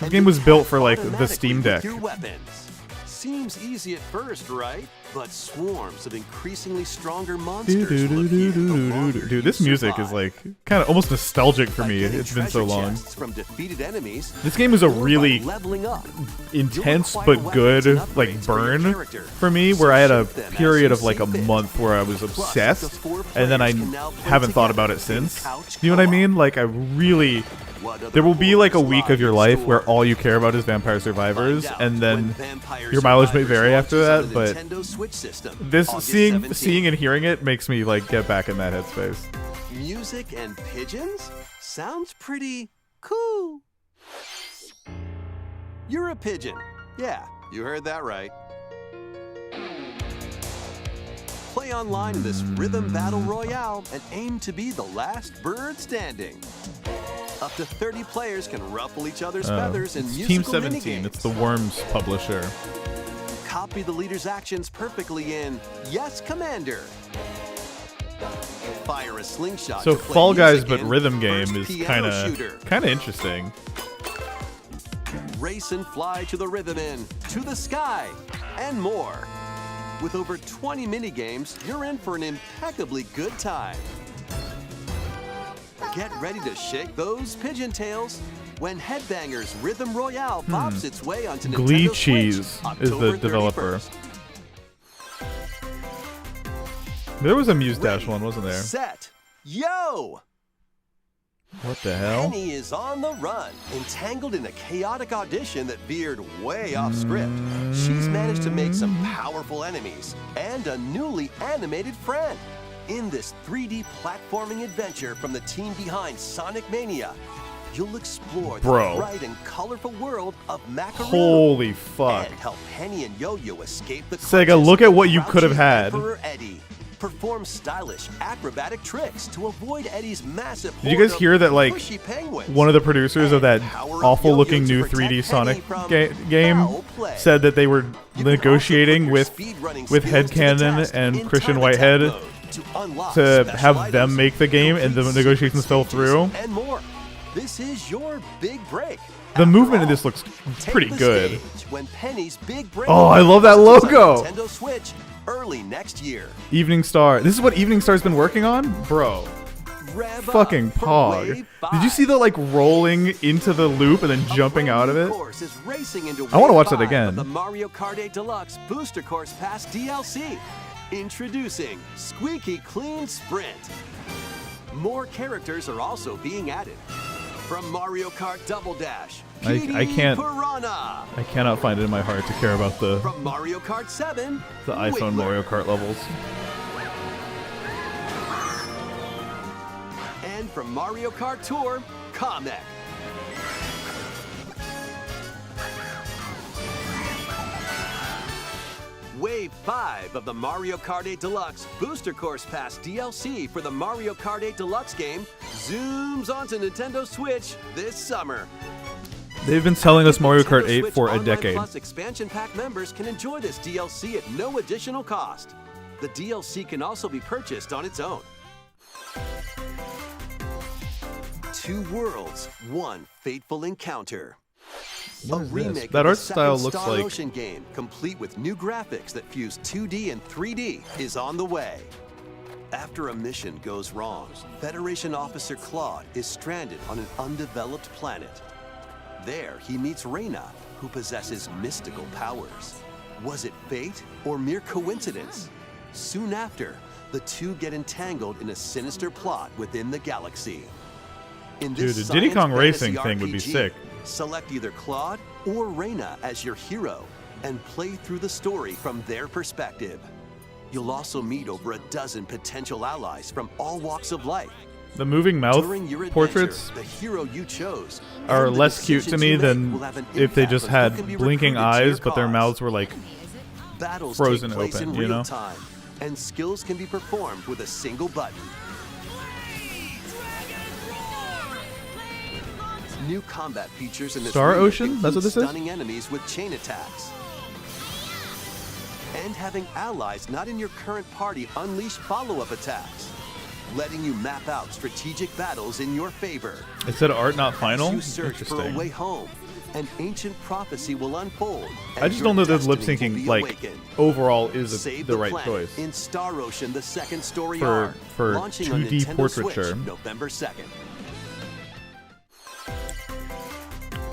This game was built for like the Steam Deck. Your weapons. Seems easy at first, right? But swarms of increasingly stronger monsters will appear the longer Dude, this you music survive. is like kind of almost nostalgic for me. Getting It's been so treasure long. chests from defeated enemies, This game is a or by really leveling up. intense You'll but acquire good weapons and like upgrades for your burn character. for me, where I had a Shape them as period you of like see a fit. month where I was Plus, obsessed, the 4 and then I players can now play haven't thought together about it in since. couch You know what I co-op. mean? Like I really. What other There will be like a horrors week lie of your in life store? where all you care about is Vampire Survivors, Find out and then when Vampire your mileage may Survivors vary after launches on that. the But Nintendo Switch system, this August seeing 17th. and hearing it makes me like get back in that headspace. Music and pigeons? Sounds pretty cool. You're a pigeon. Yeah, you heard that right. Play online in this rhythm battle royale and aim to be the last bird standing. Up to 30 players can ruffle each other's feathers in It's musical Team 17. minigames. It's the Worms publisher. Copy the leader's actions perfectly in Yes, Commander. Fire a slingshot. So to play Fall Guys music but in rhythm game First is Piano Shooter. kind of interesting. Race and fly to the rhythm in, to the sky, and more. With over 20 minigames, you're in for an impeccably good time. Get ready to shake those pigeon tails when Headbangers Rhythm Royale pops its way onto Nintendo Glee Switch, Cheese is October the developer. 31st. There was a Muse Dash one, wasn't there? Set, yo! What the hell? Penny is on the run, entangled in a chaotic audition that veered way off script. She's managed to make some powerful enemies and a newly animated friend. In this 3D platforming adventure from the team behind Sonic Mania, you'll explore Bro. the bright and colorful world of Macaroon. Holy fuck. And help Penny and Yo-Yo escape the Sega, clutches look at of what you could have grouchy had. Emperor Eddie. Perform stylish acrobatic tricks to avoid Eddie's massive Did you guys horde hear of that like pushy penguins. one of the producers of that Power up awful looking Yo-Yo new to protect 3D Sonic Penny from game foul play. said that they were You can negotiating also with put your speedrunning with skills to the Headcanon test and in Christian time Whitehead attack mode to unlock to special have items, them make the game, and the complete negotiations fell stages, through. and more. This is your big break. The After movement in all, this looks take pretty the good. stage when Penny's big break Oh, I love that launches on logo. Nintendo Switch early next year. Evening Star. This is what Evening Star's been working on? Bro. Rev Fucking up for Pog. Wave Did you see the like rolling into the loop and then jumping out of it? Course is racing into I wanna Wave watch that 5 again. of The Mario Kart 8 Deluxe Booster Course Pass DLC. Introducing Squeaky Clean Sprint. More characters are also being added. From Mario Kart Double Dash, I can't- Piranha. I cannot find it in my heart to care about the From Mario Kart 7, iPhone Wiggler. Mario Kart levels. And from Mario Kart Tour, Kamek. Day 5 of the Mario Kart 8 Deluxe Booster Course Pass DLC for the Mario Kart 8 Deluxe game zooms onto Nintendo Switch this summer. They've been selling us Mario Kart Nintendo 8 Switch for a Online decade. Plus expansion pack members can enjoy this DLC at no additional cost. The DLC can also be purchased on its own. Two worlds, one fateful encounter. What A is this? remake That of art the style second looks Star like- Ocean game, complete with new graphics that fuse 2D and 3D, is on the way. After a mission goes wrong, Federation Officer Claude is stranded on an undeveloped planet. There, he meets Reyna, who possesses mystical powers. Was it fate or mere coincidence? Soon after, the two get entangled in a sinister plot within the galaxy. In this Dude, a Diddy Kong science racing fantasy thing would be RPG, sick. Select either Claude or Reyna as your hero and play through the story from their perspective. You'll also meet over a dozen potential allies from all walks of life. The moving mouth During your adventure, portraits the hero you chose are and the less cute to decisions me you make than will have an if they impact just on who had can be blinking recruited to your eyes, but their cause. mouths were like Battles frozen take place open, in you real know? time, and skills can be performed with a single button. New combat features in this Star remake Ocean? That's what include this is? stunning enemies with chain attacks. And having allies not in your current party unleash follow-up attacks, letting you map out strategic battles in your favor. it said art not final. As you search for a Interesting. way home, an ancient prophecy will unfold. I and just your don't know that lip destiny will syncing be like awakened. overall is Save the right planet choice. in Star Ocean: The Second Story For- Arc, for launching on 2D Nintendo portraiture. Switch, November 2nd.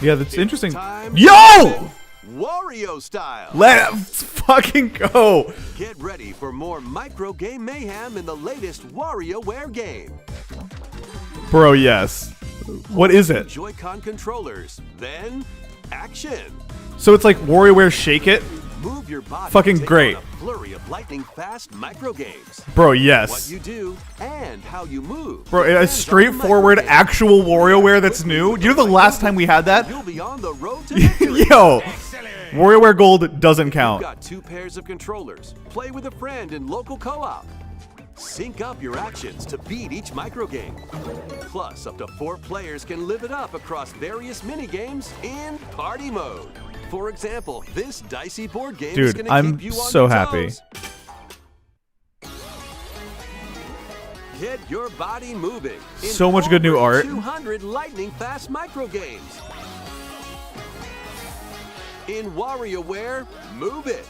Yeah, that's interesting. Time Yo! Wario style. Let's fucking go. Get ready for more micro game mayhem in the latest WarioWare game. Bro, yes. What is it? Joy-Con controllers, then action. So it's like WarioWare Shake It? Move your body. Fucking to take great. on a flurry of lightning-fast micro games. Bro, What yes. you do and how you move. Bro, a depends on the straightforward micro game. actual WarioWare that's new. Do you know the last time we had that? You'll be on the road to victory. Yo, WarioWare Gold doesn't count. You've got two pairs of controllers. Play with a friend in local co-op. Sync up your actions to beat each micro game. Plus, up to 4 players can live it up across various mini games in party mode. For example, this dicey board game is Dude, going to I'm keep you on so your happy. toes. Get your body moving. in So much good new over art. 200 lightning-fast micro games. In WarioWare, move it.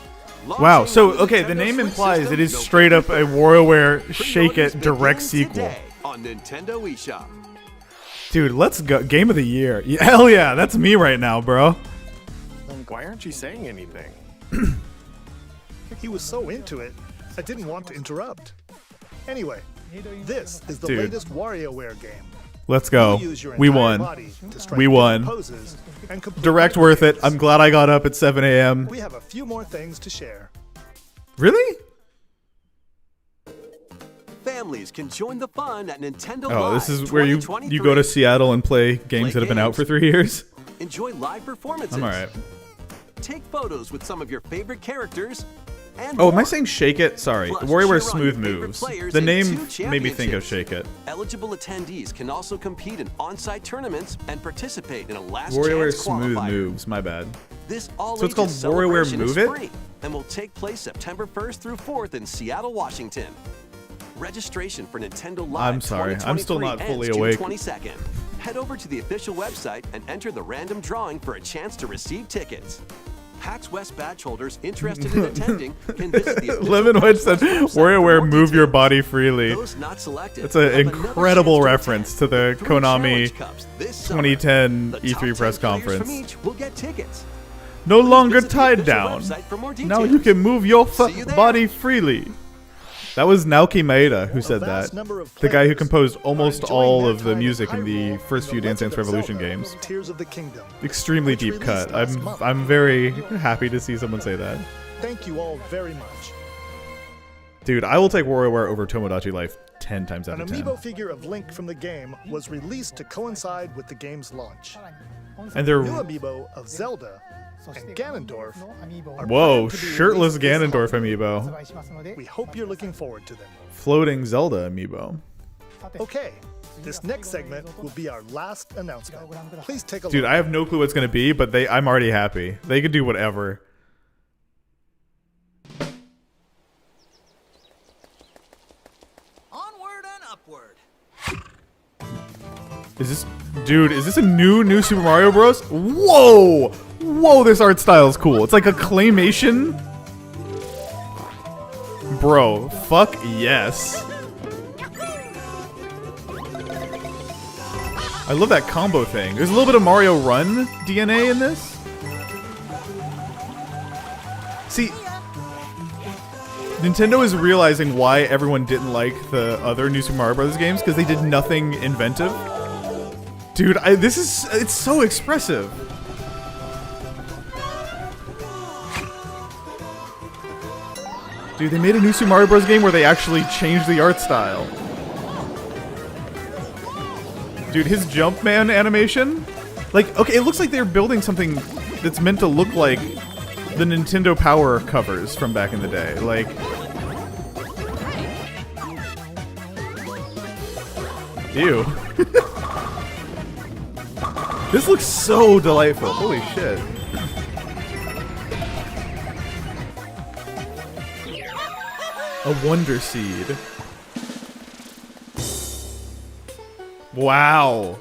Wow, Launching so, on the okay, the Nintendo name Switch implies system it is November straight up a 3rd. WarioWare Shake Pre-orders It direct begin sequel. today on Nintendo eShop. Dude, let's go. Game of the year. Yeah, hell yeah, that's me right now, bro. Why aren't you saying anything? He was so into it, I didn't want to interrupt. Anyway, this is the Dude. latest WarioWare game. Let's go. You use your We entire won. body to strike We different won. poses and complete Direct micro worth it. games. I'm glad I got up at 7 a.m. We have a few more things to share. Really? Families can join the fun at Nintendo Oh, Live this is where you 2023. go to Seattle and play games that have been out for 3 years? Enjoy live performances. I'm alright. Take photos with some of your favorite characters. And Oh, am I more. saying Shake It? Sorry. Plus, WarioWare cheer on your Smooth favorite Moves. players The in name 2 made me think of championships. Shake It. Eligible attendees can also compete in on-site tournaments and participate in a last WarioWare chance Smooth qualifier. Moves, my bad. This all So it's called WarioWare Move It? free and will take place September 1st through 4th in Seattle, Washington. Registration for Nintendo Live I'm sorry, I'm still not 2023 fully ends awake. June 22nd. Head over to the official website and enter the random drawing for a chance to receive tickets. PAX West badge holders interested in attending can visit the official Lemon Wedge said, PAX West website for WarioWare more Move Your details. Body Freely. Those not selected That's will an have another incredible chance to reference to attend the 3 Konami challenge cups this summer. 2010 The E3 top 10 press players from conference. each will get tickets. No longer visit the tied official down. website for more Now you details. can move your See you there. body freely. That was Naoki Maeda who said vast that. number of The guy who players composed are almost enjoying all their of the time in music in the Hyrule first in few The Dance Dance Legend of Revolution Zelda: games. Tears of the Kingdom. Extremely which deep released cut. last month. I'm very happy to see someone say that. Thank you all very much. Dude, I will take WarioWare over Tomodachi Life 10 times out An of 10. amiibo figure of Link from the game was released to coincide with the game's launch. And they're New amiibo of Zelda and Ganondorf are Whoa, planned to be shirtless released this Ganondorf fall. amiibo. We hope you're looking forward to them. Floating Zelda amiibo. Okay, this next segment will be our last announcement. Please take a Dude, look. I have no clue what it's gonna be, but I'm already happy. They could do whatever. Onward and upward. Is this a new Super Mario Bros? Whoa! Whoa, this art style is cool. It's like a claymation. Bro, fuck yes. I love that combo thing. There's a little bit of Mario Run DNA in this. See, Nintendo is realizing why everyone didn't like the other New Super Mario Bros. Games, because they did nothing inventive. Dude, it's so expressive. Dude, they made a new Super Mario Bros. Game where they actually changed the art style. Dude, his Jumpman animation? Like, okay, it looks like they're building something that's meant to look like the Nintendo Power covers from back in the day. Like... Ew. This looks so delightful. Holy shit. A Wonder Seed. Wow.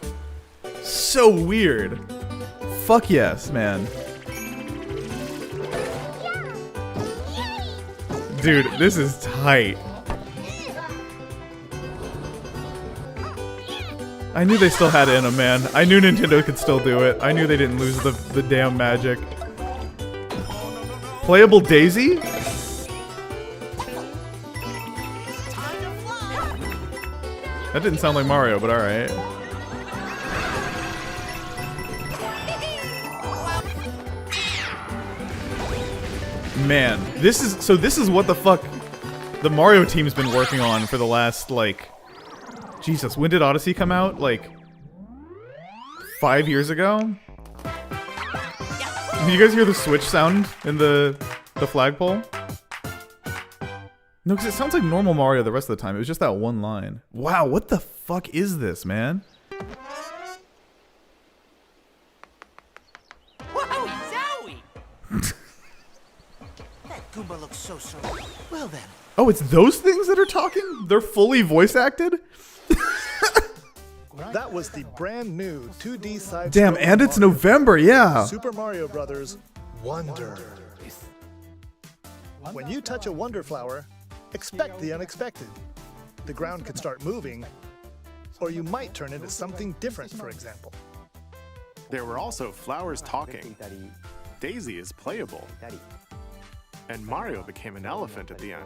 So weird. Fuck yes, man. Dude, this is tight. I knew they still had it in them, man. I knew Nintendo could still do it. I knew they didn't lose the damn magic. Playable Daisy? That didn't sound like Mario, but alright. Man, this is what the fuck the Mario team's been working on for the last, like... Jesus, when did Odyssey come out? Like... 5 years ago? Did you guys hear the Switch sound in the flagpole? No, because it sounds like normal Mario the rest of the time. It was just that one line. Wow, what the fuck is this, man? Wowie zowie! That Goomba looks so well then. Oh, it's those things that are talking? They're fully voice acted? That was the brand new 2D side. Damn, and it's November, yeah. Super Mario Brothers Wonder. When you touch a Wonder Flower, expect the unexpected. The ground could start moving, or you might turn into something different, for example. There were also flowers talking. Daisy is playable. And Mario became an elephant at the end.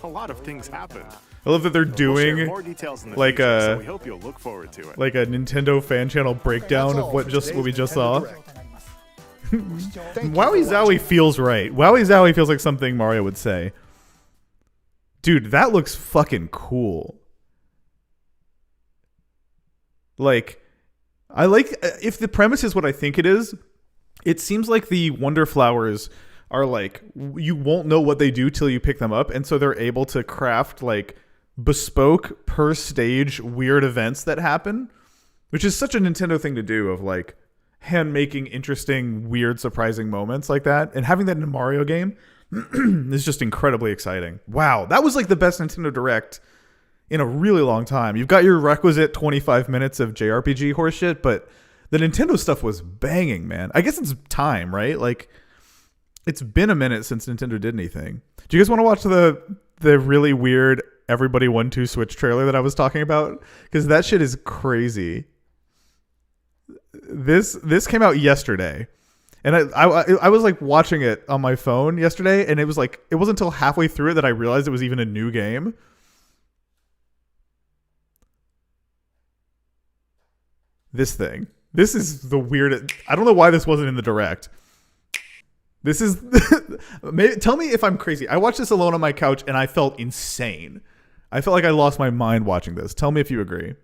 A lot of things happened. I love that they're We'll doing share more details in the like future, so a we hope you'll look forward to it. like a Nintendo fan channel breakdown of what we just saw. Wowie Zowie feels right. Wowie Zowie feels like something Mario would say. Dude, that looks fucking cool. Like, I like, if the premise is what I think it is, it seems like the Wonder Flowers are like, you won't know what they do till you pick them up, and so they're able to craft like bespoke per stage weird events that happen, which is such a Nintendo thing to do, of like hand making interesting, weird, surprising moments like that, and having that in a Mario game is just incredibly exciting. Wow, that was like the best Nintendo Direct in a really long time. You've got your requisite 25 minutes of JRPG horseshit, but the Nintendo stuff was banging, man. I guess it's time, right? Like, it's been a minute since Nintendo did anything. Do you guys want to watch the really weird Everybody 1-2 Switch trailer that I was talking about? Because that shit is crazy. This came out yesterday, and I was like watching it on my phone yesterday, and it was like, it wasn't until halfway through it that I realized it was even a new game. This thing. This is the weirdest. I don't know why this wasn't in the Direct. This is... Tell me if I'm crazy. I watched this alone on my couch, and I felt insane. I felt like I lost my mind watching this. Tell me if you agree.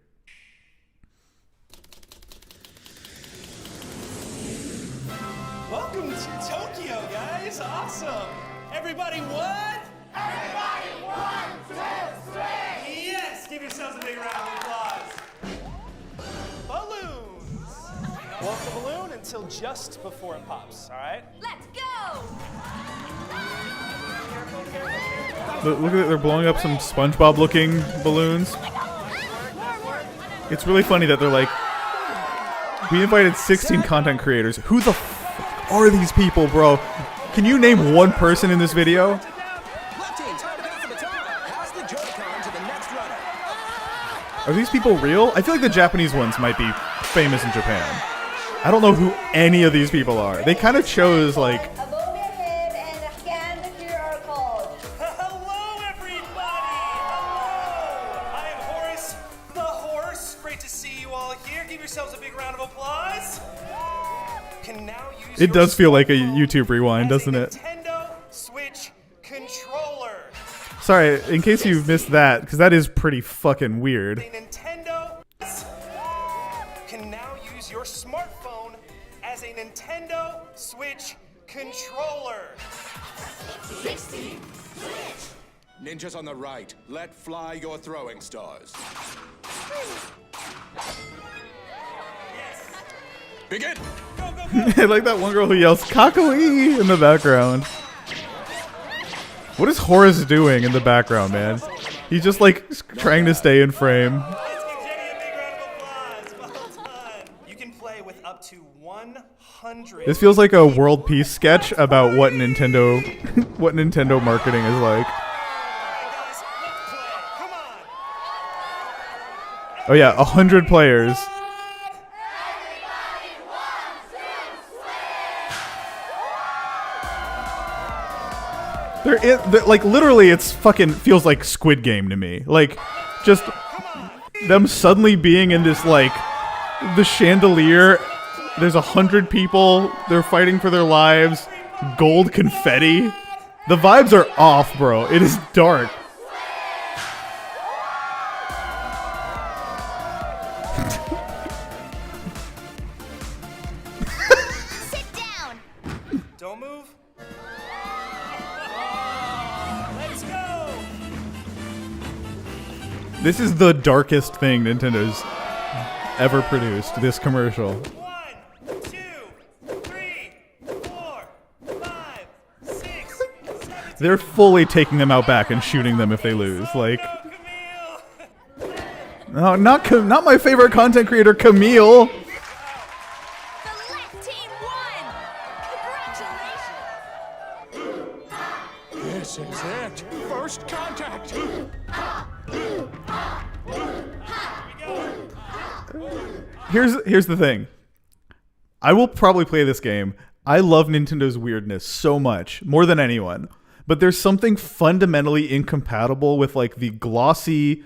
Welcome to Tokyo, guys. Awesome. Everybody what? Everybody 1, 2, 3. Yes, give yourselves a big round of applause. Balloons. Blow the balloon until just before it pops, all right? Let's go! Look at it, they're blowing up some SpongeBob-looking balloons. It's really funny that they're like, we invited 16 content creators. Who the f are these people, bro? Can you name one person in this video? Are these people real? I feel like the Japanese ones might be famous in Japan. I don't know who any of these people are. They kind of chose like... Hello, everybody! Hello! I am Horace the Horse. Great to see you all here. Give yourselves a big round of applause. Can now use It does feel like a YouTube rewind, doesn't it? Nintendo Switch controller. Sorry, in case you missed that, because that is pretty fucking weird. Nintendo can now use your smartphone as a Nintendo Switch controller. 16 Switch. Ninjas on the right, let fly your throwing stars. Begin. I like that one girl who yells "Kakoi" in the background. What is Horace doing in the background, man? He's just like trying to stay in frame. You can play with up to 100. This feels like a world peace sketch about what Nintendo marketing is like. Oh yeah, 100 players. Like literally, it's fucking feels like Squid Game to me. Like, just them suddenly being in this like the chandelier. There's 100 people. They're fighting for their lives. Gold confetti. The vibes are off, bro. It is dark. Sit down. Don't move. Let's go. This is the darkest thing Nintendo's ever produced, this commercial. 1, 2, 3, 4, 5, 6, 7. They're fully taking them out back and shooting them if they lose. Like, no, not my favorite content creator, Camille. The left team won! Congratulations! This is it. First contact. Here's the thing. I will probably play this game. I love Nintendo's weirdness so much, more than anyone. But there's something fundamentally incompatible with like the glossy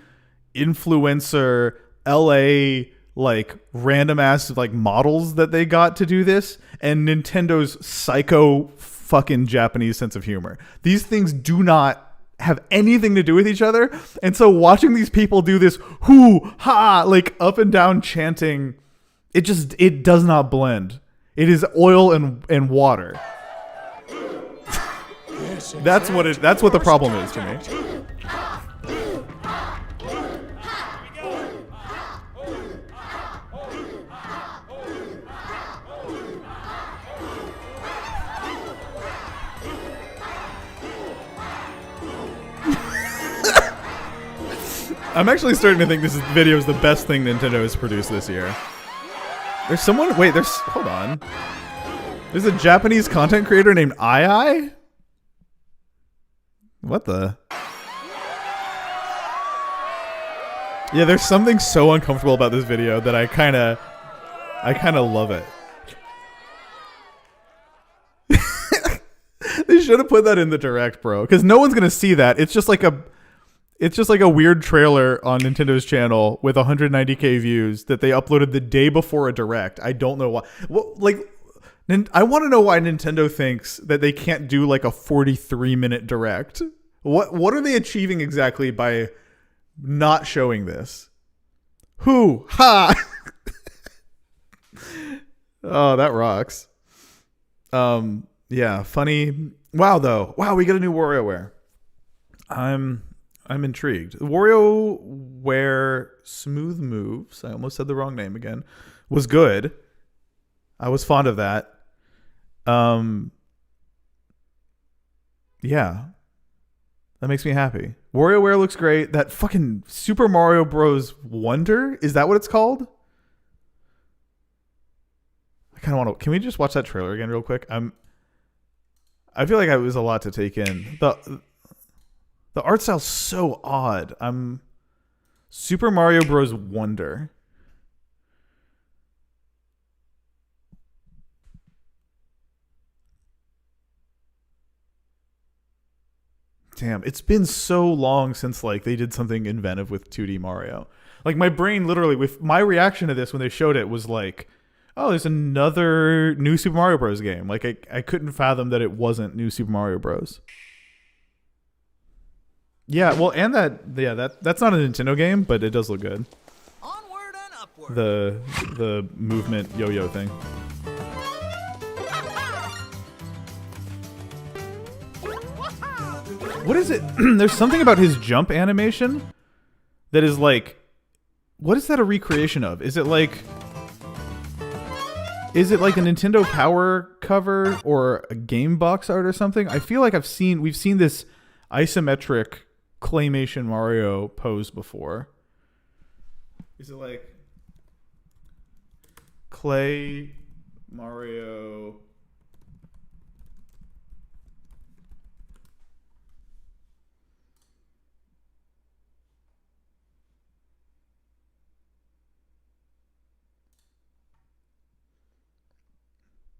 influencer LA like random ass like models that they got to do this and Nintendo's psycho fucking Japanese sense of humor. These things do not have anything to do with each other. And so watching these people do this hoo ha like up and down chanting, it does not blend. It is oil and water. That's what the problem is to me. I'm actually starting to think this video is the best thing Nintendo has produced this year. There's someone, hold on. There's a Japanese content creator named Ai? What the? Yeah, there's something so uncomfortable about this video that I kind of love it. They should have put that in the direct, bro, because no one's gonna see that. It's just like a weird trailer on Nintendo's channel with 190k views that they uploaded the day before a direct. I don't know why. I want to know why Nintendo thinks that they can't do like a 43-minute direct. What are they achieving exactly by not showing this? Who? Ha! Oh, that rocks. Yeah, funny. Wow, though. Wow, we get a new WarioWare. I'm intrigued. WarioWare Smooth Moves, I almost said the wrong name again, was good. I was fond of that. Yeah. That makes me happy. WarioWare looks great. That fucking Super Mario Bros. Wonder, is that what it's called? I kind of want to. Can we just watch that trailer again real quick? I feel like it was a lot to take in. The art style's so odd. Super Mario Bros. Wonder. Damn, it's been so long since like they did something inventive with 2D Mario. Like my brain literally, with my reaction to this when they showed it was like, oh, there's another new Super Mario Bros. Game. Like I couldn't fathom that it wasn't new Super Mario Bros. Yeah, well, and that's not a Nintendo game, but it does look good. Onward and upward. The movement yo-yo thing. What is it? There's something about his jump animation that is like, what is that a recreation of? Is it like a Nintendo Power cover or a game box art or something? I feel like we've seen this isometric claymation Mario pose before. Is it like clay Mario?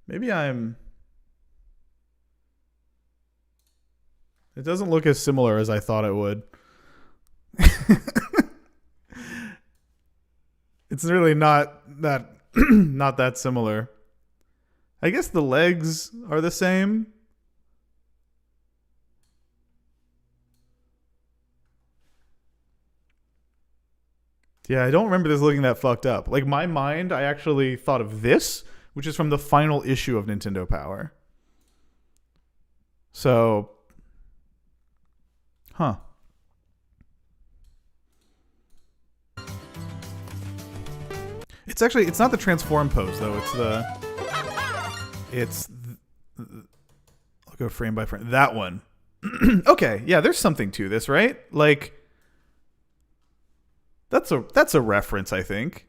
Maybe it doesn't look as similar as I thought it would. It's really not that similar. I guess the legs are the same. Yeah, I don't remember this looking that fucked up. Like my mind, I actually thought of this, which is from the final issue of Nintendo Power. So, huh. It's not the transform pose though. I'll go frame by frame. That one. Okay, yeah, there's something to this, right? Like, that's a reference, I think.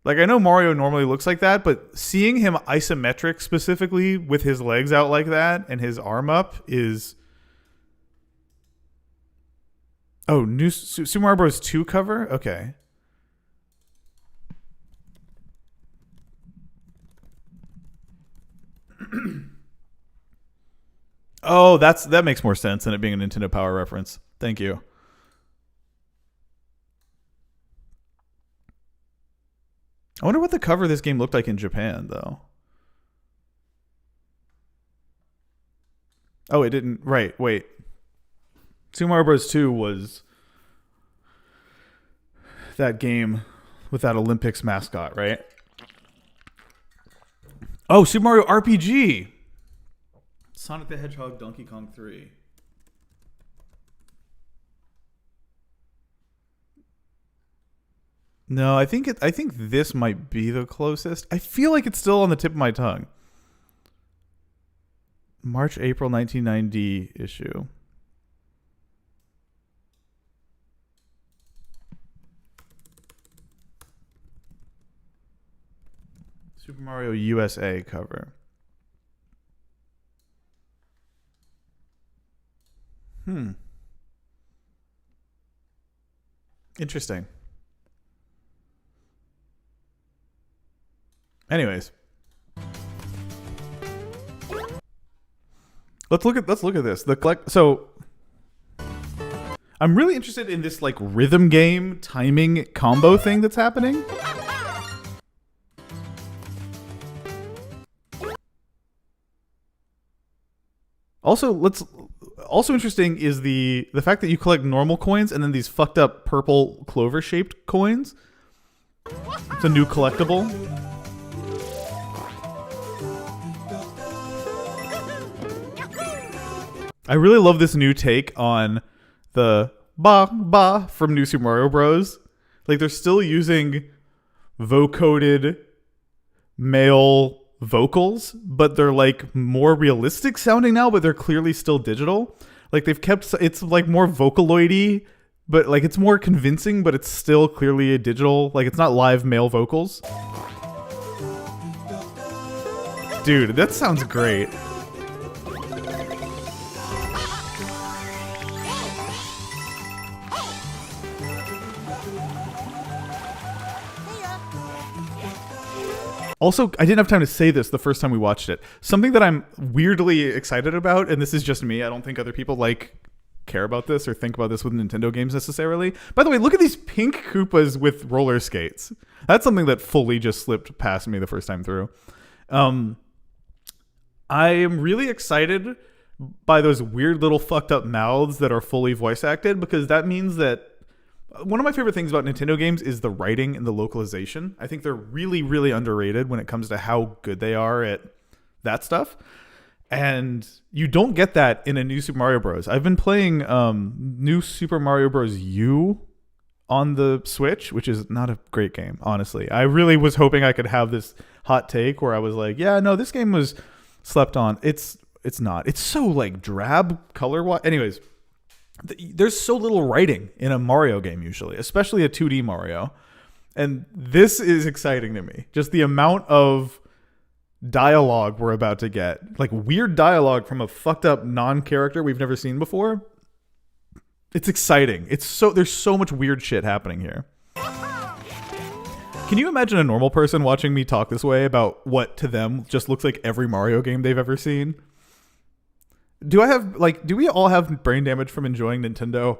Like, I know Mario normally looks like that, but seeing him isometric specifically with his legs out like that and his arm up is... Oh, new Super Mario Bros. 2 cover? Okay. Oh, that makes more sense than it being a Nintendo Power reference. Thank you. I wonder what the cover of this game looked like in Japan, though. Oh, it didn't. Right, wait. Super Mario Bros. 2 was that game with that Olympics mascot, right? Oh, Super Mario RPG. Sonic the Hedgehog, Donkey Kong 3. No, I think this might be the closest. I feel like it's still on the tip of my tongue. March, April 1990 issue. Super Mario USA cover. Interesting. Anyways, let's look at this. So I'm really interested in this like rhythm game timing combo thing that's happening. Also interesting is the fact that you collect normal coins and then these fucked up purple clover shaped coins. It's a new collectible. I really love this new take on the ba from New Super Mario Bros. Like, they're still using vocoded male vocals, but they're like more realistic sounding now, but they're clearly still digital. Like, they've kept, it's like more vocaloidy, but like it's more convincing, but it's still clearly a digital, like it's not live male vocals. Dude, that sounds great. Also, I didn't have time to say this the first time we watched it. Something that I'm weirdly excited about, and this is just me, I don't think other people care about this or think about this with Nintendo games necessarily. By the way, look at these pink Koopas with roller skates. That's something that fully just slipped past me the first time through. I am really excited by those weird little fucked up mouths that are fully voice acted, because that means that one of my favorite things about Nintendo games is the writing and the localization. I think they're really, really underrated when it comes to how good they are at that stuff. And you don't get that in a New Super Mario Bros. I've been playing New Super Mario Bros. U on the Switch, which is not a great game, honestly. I really was hoping I could have this hot take where I was like, yeah, no, this game was slept on. It's not. It's so like drab color. Anyways, there's so little writing in a Mario game usually, especially a 2D Mario. And this is exciting to me. Just the amount of dialogue we're about to get. Like weird dialogue from a fucked up non-character we've never seen before. It's exciting. There's so much weird shit happening here. Can you imagine a normal person watching me talk this way about what to them just looks like every Mario game they've ever seen? Do we all have brain damage from enjoying Nintendo?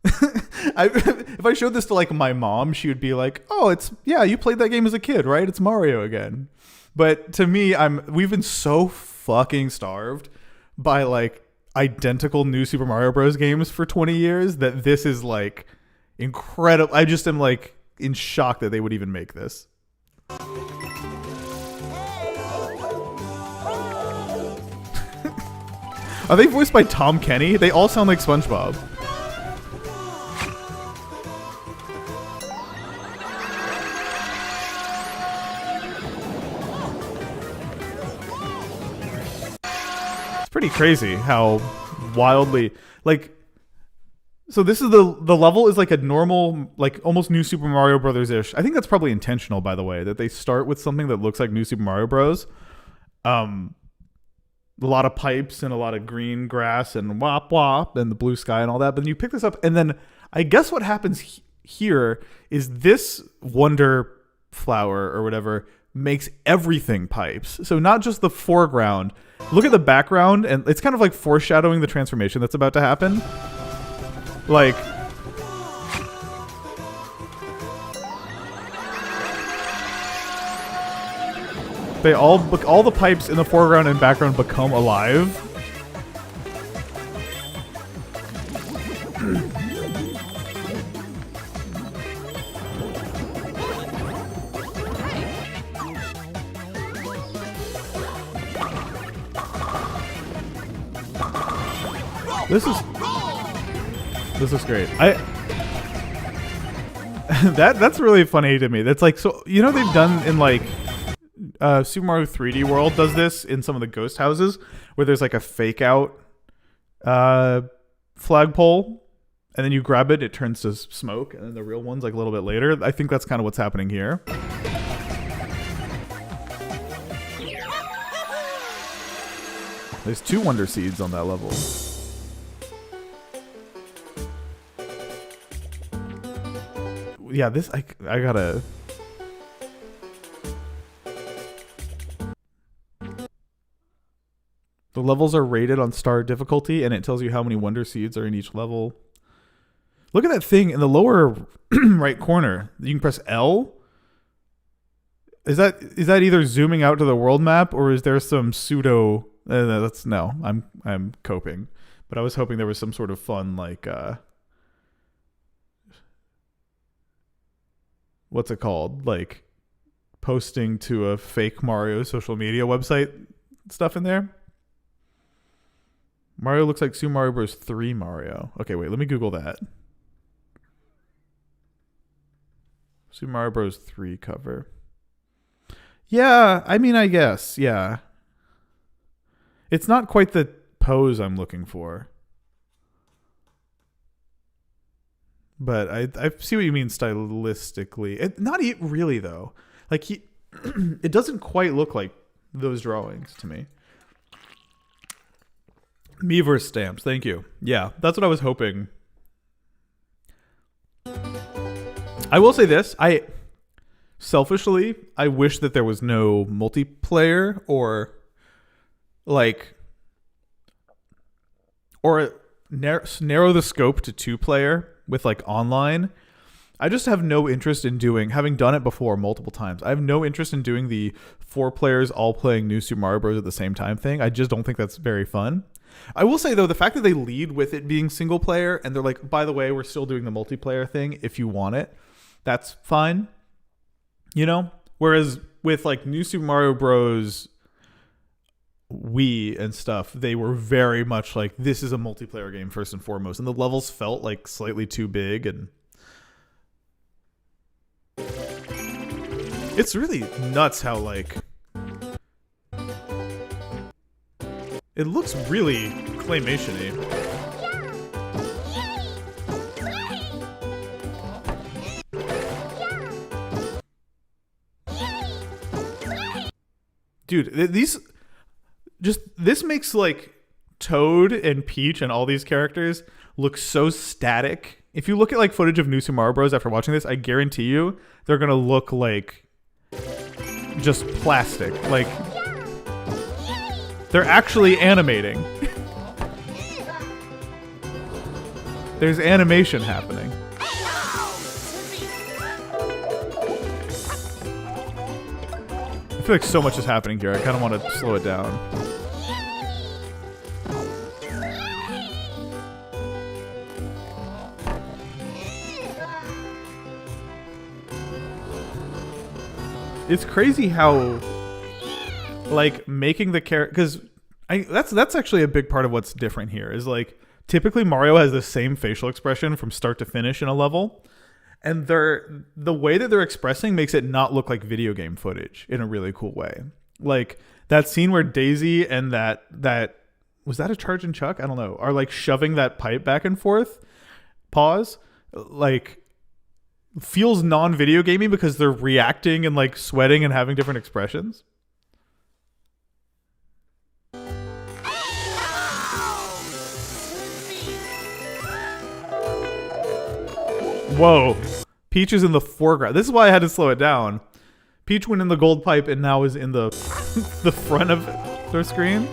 If I showed this to like my mom, she would be like, "Oh, you played that game as a kid, right? It's Mario again." But to me, we've been so fucking starved by like identical New Super Mario Bros. Games for 20 years that this is like incredible. I just am like in shock that they would even make this. Are they voiced by Tom Kenny? They all sound like SpongeBob. It's pretty crazy how wildly so this is the level is like a normal, like almost New Super Mario Brothers-ish. I think that's probably intentional, by the way, that they start with something that looks like New Super Mario Bros. A lot of pipes and a lot of green grass and wop wop and the blue sky and all that. But then you pick this up, and then I guess what happens here is this wonder flower or whatever makes everything pipes. So not just the foreground. Look at the background, and it's kind of like foreshadowing the transformation that's about to happen. Like, they all the pipes in the foreground and background become alive. This is great. That's really funny to me. That's like, so you know, they've done in like Super Mario 3D World does this in some of the ghost houses where there's like a fake out flagpole, and then you grab it, it turns to smoke, and then the real one's like a little bit later. I think that's kind of what's happening here. There's 2 Wonder Seeds on that level. Yeah, this I gotta. The levels are rated on star difficulty, and it tells you how many Wonder Seeds are in each level. Look at that thing in the lower right corner. You can press L. Is that either zooming out to the world map, or is there some pseudo? No. I'm coping, but I was hoping there was some sort of fun like. What's it called? Like posting to a fake Mario social media website stuff in there. Mario looks like Super Mario Bros. 3 Mario. Okay, wait, let me Google that. Super Mario Bros. 3 cover. Yeah, I mean, I guess, yeah. It's not quite the pose I'm looking for. But I see what you mean stylistically. Not really, though. Like, it doesn't quite look like those drawings to me. Miiverse stamps, thank you. Yeah, that's what I was hoping. I will say this. Selfishly, I wish that there was no multiplayer or narrow the scope to 2-player with like online. I just have no interest in having done it before multiple times. I have no interest in doing the 4 players all playing New Super Mario Bros. At the same time thing. I just don't think that's very fun. I will say, though, the fact that they lead with it being single player and they're like, by the way, we're still doing the multiplayer thing if you want it, that's fine. You know? Whereas with like New Super Mario Bros. Wii and stuff, they were very much like, this is a multiplayer game first and foremost. And the levels felt like slightly too big, and it's really nuts how like it looks really claymation-y. Dude, this makes like Toad and Peach and all these characters look so static. If you look at like footage of New Super Mario Bros. After watching this, I guarantee you they're gonna look like just plastic. Like they're actually animating. There's animation happening. I feel like so much is happening here. I kind of want to slow it down. It's crazy how, like, making the character, because that's actually a big part of what's different here. Is like typically Mario has the same facial expression from start to finish in a level. And the way that they're expressing makes it not look like video game footage in a really cool way. Like that scene where Daisy and that was that a Charge and Chuck? I don't know. Are like shoving that pipe back and forth. Pause. Like feels non-video gamey because they're reacting and like sweating and having different expressions. Whoa. Peach is in the foreground. This is why I had to slow it down. Peach went in the gold pipe and now is in the the front of their screen.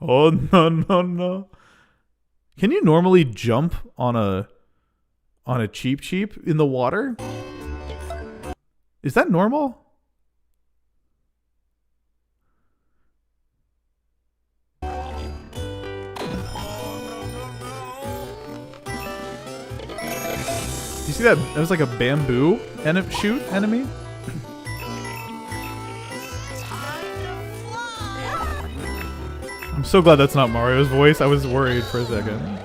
Oh no. Can you normally jump on a Cheep in the water? Is that normal? You see that? That was like a bamboo shoot enemy. I'm so glad that's not Mario's voice. I was worried for a second.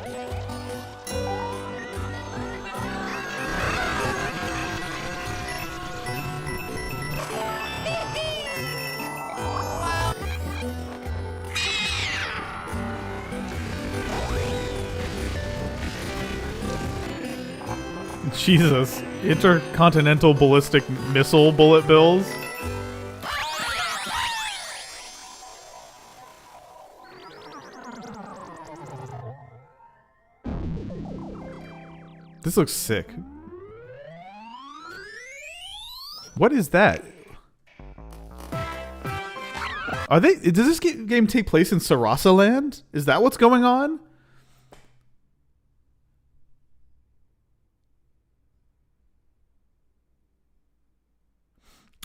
Jesus. Intercontinental ballistic missile bullet bills. This looks sick. What is that? Does this game take place in Sarasa Land? Is that what's going on?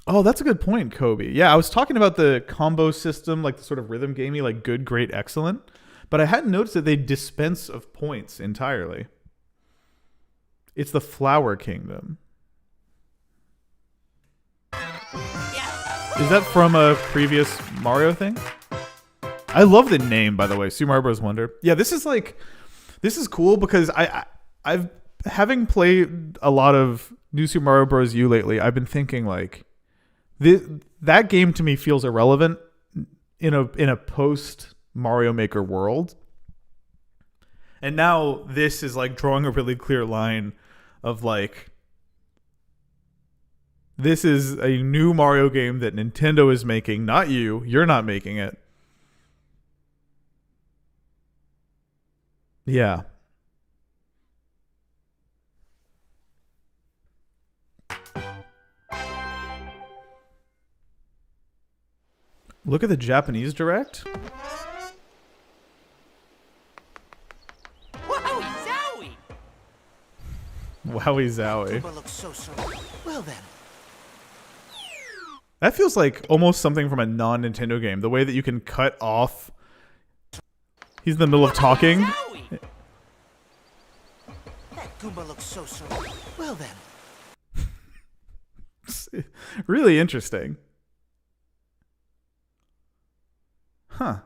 Oh, that's a good point, Kobe. Yeah, I was talking about the combo system, like the sort of rhythm gamey, like good, great, excellent. But I hadn't noticed that they dispense of points entirely. It's the Flower Kingdom. Yeah. Is that from a previous Mario thing? I love the name, by the way, Super Mario Bros. Wonder. Yeah, this is cool because I've having played a lot of New Super Mario Bros. U lately. I've been thinking like that game to me feels irrelevant in a post Mario Maker world. And now this is like drawing a really clear line of like, this is a new Mario game that Nintendo is making, not you. You're not making it. Yeah. Look at the Japanese direct. Wowie zowie! Wowie zowie. Goomba looks so well then. That feels like almost something from a non-Nintendo game. The way that you can cut off. He's in the middle of talking. That Goomba looks so well then. Really interesting. Huh.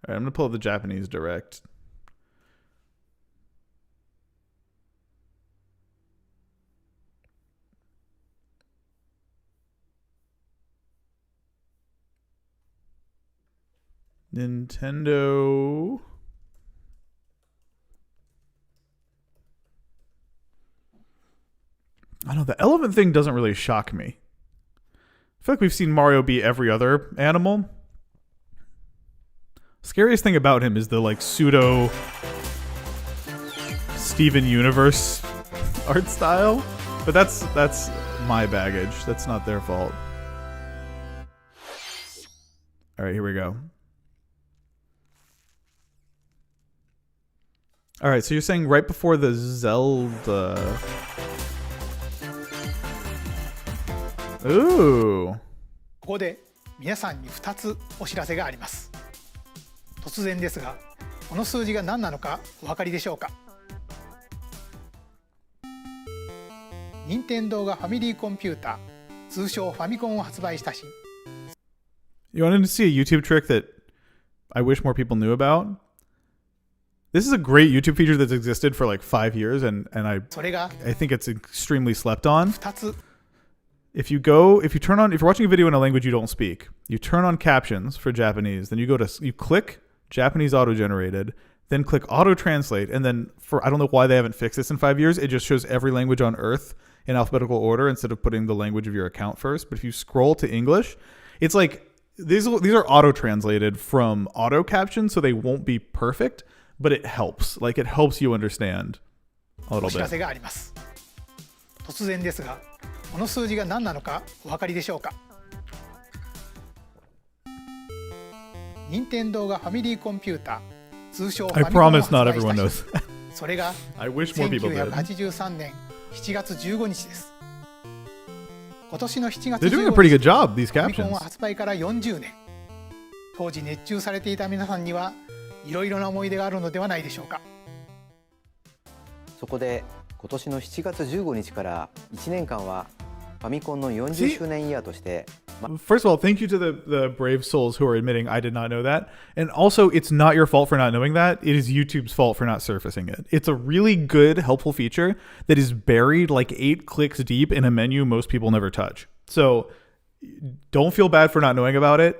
Alright, I'm gonna pull up the Japanese direct. Nintendo. I don't know, the elephant thing doesn't really shock me. I feel like we've seen Mario be every other animal. Scariest thing about him is the like pseudo Steven Universe art style. But that's my baggage. That's not their fault. Alright, here we go. Alright, so you're saying right before the Zelda... Ooh. ここで皆さんに2つお知らせがあります。突然ですが、この数字が何なのかお分かりでしょうか。任天堂がファミリーコンピューター、通称ファミコンを発売したし。You wanted to see a YouTube trick that I wish more people knew about? This is a great YouTube feature that's existed for like 5 years, and I think it's extremely slept on. 2つ If you're watching a video in a language you don't speak, you turn on captions for Japanese, then you click Japanese auto-generated, then click auto-translate, and then I don't know why they haven't fixed this in 5 years, it just shows every language on earth in alphabetical order instead of putting the language of your account first. But if you scroll to English, it's like, these are auto-translated from auto-captions, so they won't be perfect, but it helps. Like, it helps you understand a little お知らせ bit. があります。突然ですが、この数字が何なのかお分かりでしょうか。任天堂がファミリーコンピューター、通称ファ I ミコンを promise 発 not 売 everyone した knows. 日、それが I wish more people did. 1983年7月15日です。今年の7月 They're doing a 15 pretty 日、 good job, these ファミコン captions. は発売から40年。当時熱中されていた皆さんにはいろいろな思い出があるのではないでしょうか。そこで今年の7月15日から1年間はファミコンの40周年イヤーとして First of all, thank you to the brave souls who are admitting I did not know that. And also, it's not your fault for not knowing that. It is YouTube's fault for not surfacing it. It's a really good, helpful feature that is buried like 8 clicks deep in a menu most people never touch. So don't feel bad for not knowing about it.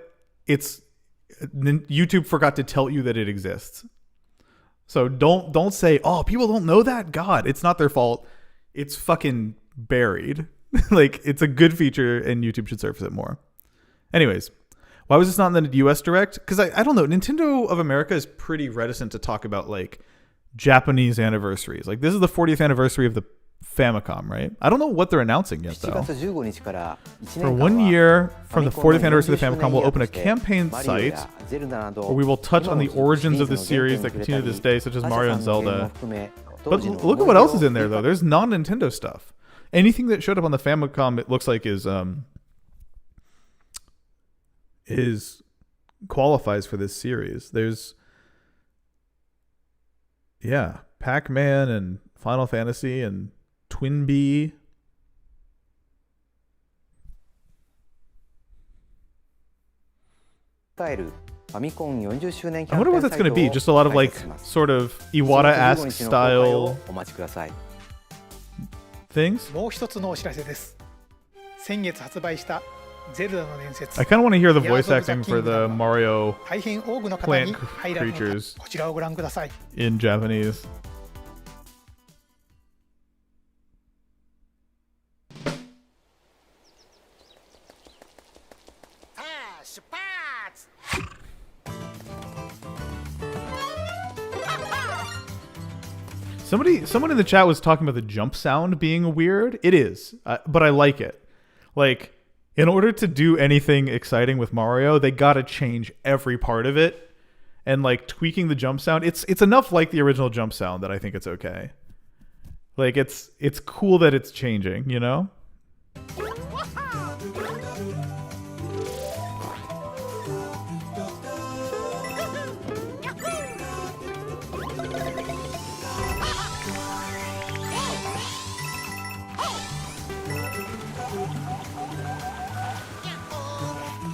YouTube forgot to tell you that it exists. So don't say, oh, people don't know that. God, it's not their fault. It's fucking buried. Like, it's a good feature and YouTube should surface it more. Anyways, why was this not in the US Direct? Because I don't know. Nintendo of America is pretty reticent to talk about like Japanese anniversaries. Like, this is the 40th anniversary of the Famicom, right? I don't know what they're announcing yet, though. For 1 year from the 40th anniversary of the Famicom, we'll open a campaign site where we will touch on the origins of the series that continue to this day, such as Mario and Zelda. But look at what else is in there, though. There's non-Nintendo stuff. Anything that showed up on the Famicom, it looks like is qualifies for this series. There's Pac-Man and Final Fantasy and Twin Bee. 伝えるファミコン40周年キ I ャン wonder ペー what ン that's サイ going to ト be. を Just a lot of 開 like 設します sort of 7 Iwata-esque 月15日の公開を style お待ちください things. もう一つのお知らせです。先月発売したゼルダの伝説 I kind of want to hear the voice Tears of the acting for the Kingdom Mario 大変多くの方 plant に入られた creatures こちらをご覧ください。 in Japanese. Someone in the chat was talking about the jump sound being weird. It is, but I like it. Like, in order to do anything exciting with Mario, they gotta change every part of it, and like tweaking the jump sound. It's enough like the original jump sound that I think it's okay. Like it's cool that it's changing, you know?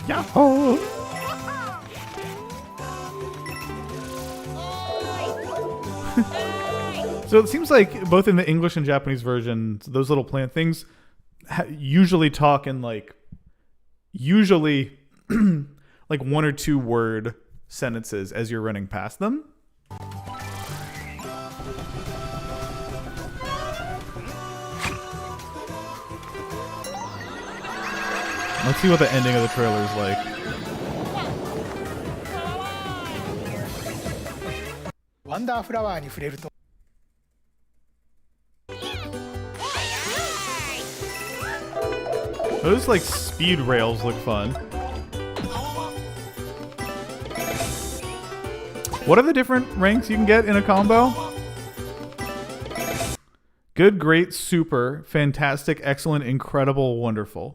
Yahoo! So it seems like both in the English and Japanese versions, those little plant things usually talk in like like 1 or 2 word sentences as you're running past them. Let's see what the ending of the trailer is like. Wonder Flower に触れると Those like speed rails look fun. What are the different ranks you can get in a combo? Good, great, super, fantastic, excellent, incredible, wonderful.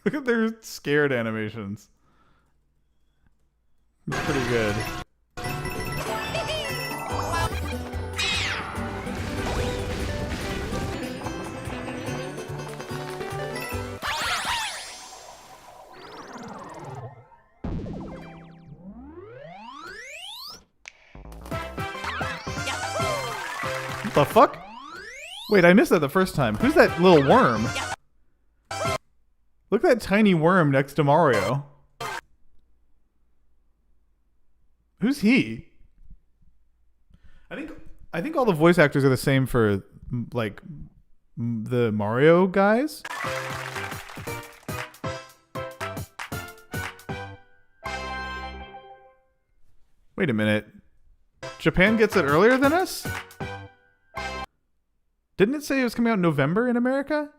Look at their scared animations. It's pretty good. What the fuck? Wait, I missed that the first time. Who's that little worm? Look at that tiny worm next to Mario. Who's he? I think all the voice actors are the same for like the Mario guys. Wait a minute. Japan gets it earlier than us? Didn't it say it was coming out in November in America?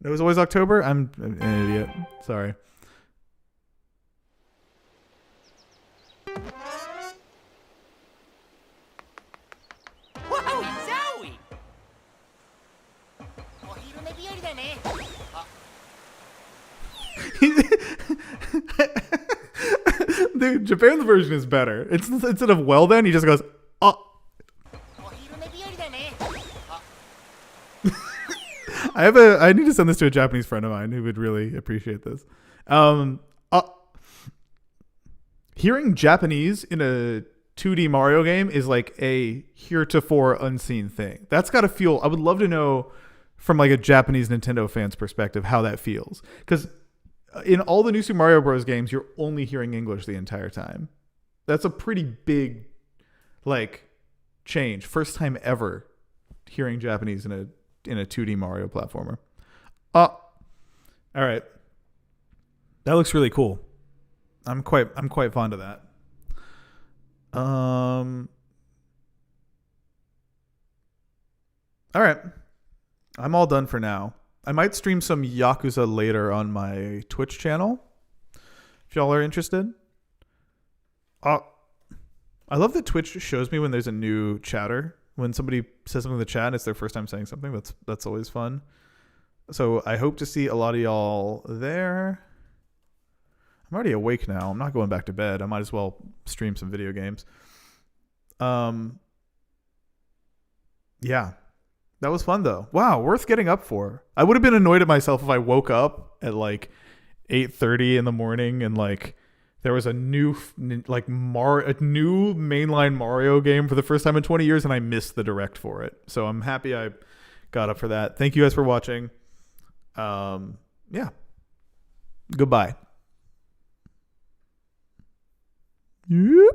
It was always October? I'm an idiot. Sorry. Wowie zowie! Dude, Japan's version is better. It's instead of well then, he just goes, oh. I need to send this to a Japanese friend of mine who would really appreciate this. Hearing Japanese in a 2D Mario game is like a heretofore unseen thing. That's got to feel, I would love to know from like a Japanese Nintendo fan's perspective how that feels. Because in all the new Super Mario Bros. Games, you're only hearing English the entire time. That's a pretty big like change. First time ever hearing Japanese in a 2D Mario platformer. All right. That looks really cool. I'm quite fond of that. All right. I'm all done for now. I might stream some Yakuza later on my Twitch channel if y'all are interested. I love that Twitch shows me when there's a new chatter when somebody says something in the chat and it's their first time saying something. That's always fun. So I hope to see a lot of y'all there. I'm already awake now. I'm not going back to bed. I might as well stream some video games. Yeah. That was fun though. Wow, worth getting up for. I would have been annoyed at myself if I woke up at like 8:30 in the morning and like there was a new like a new mainline Mario game for the first time in 20 years and I missed the direct for it. So I'm happy I got up for that. Thank you guys for watching. Yeah. Goodbye. Yep.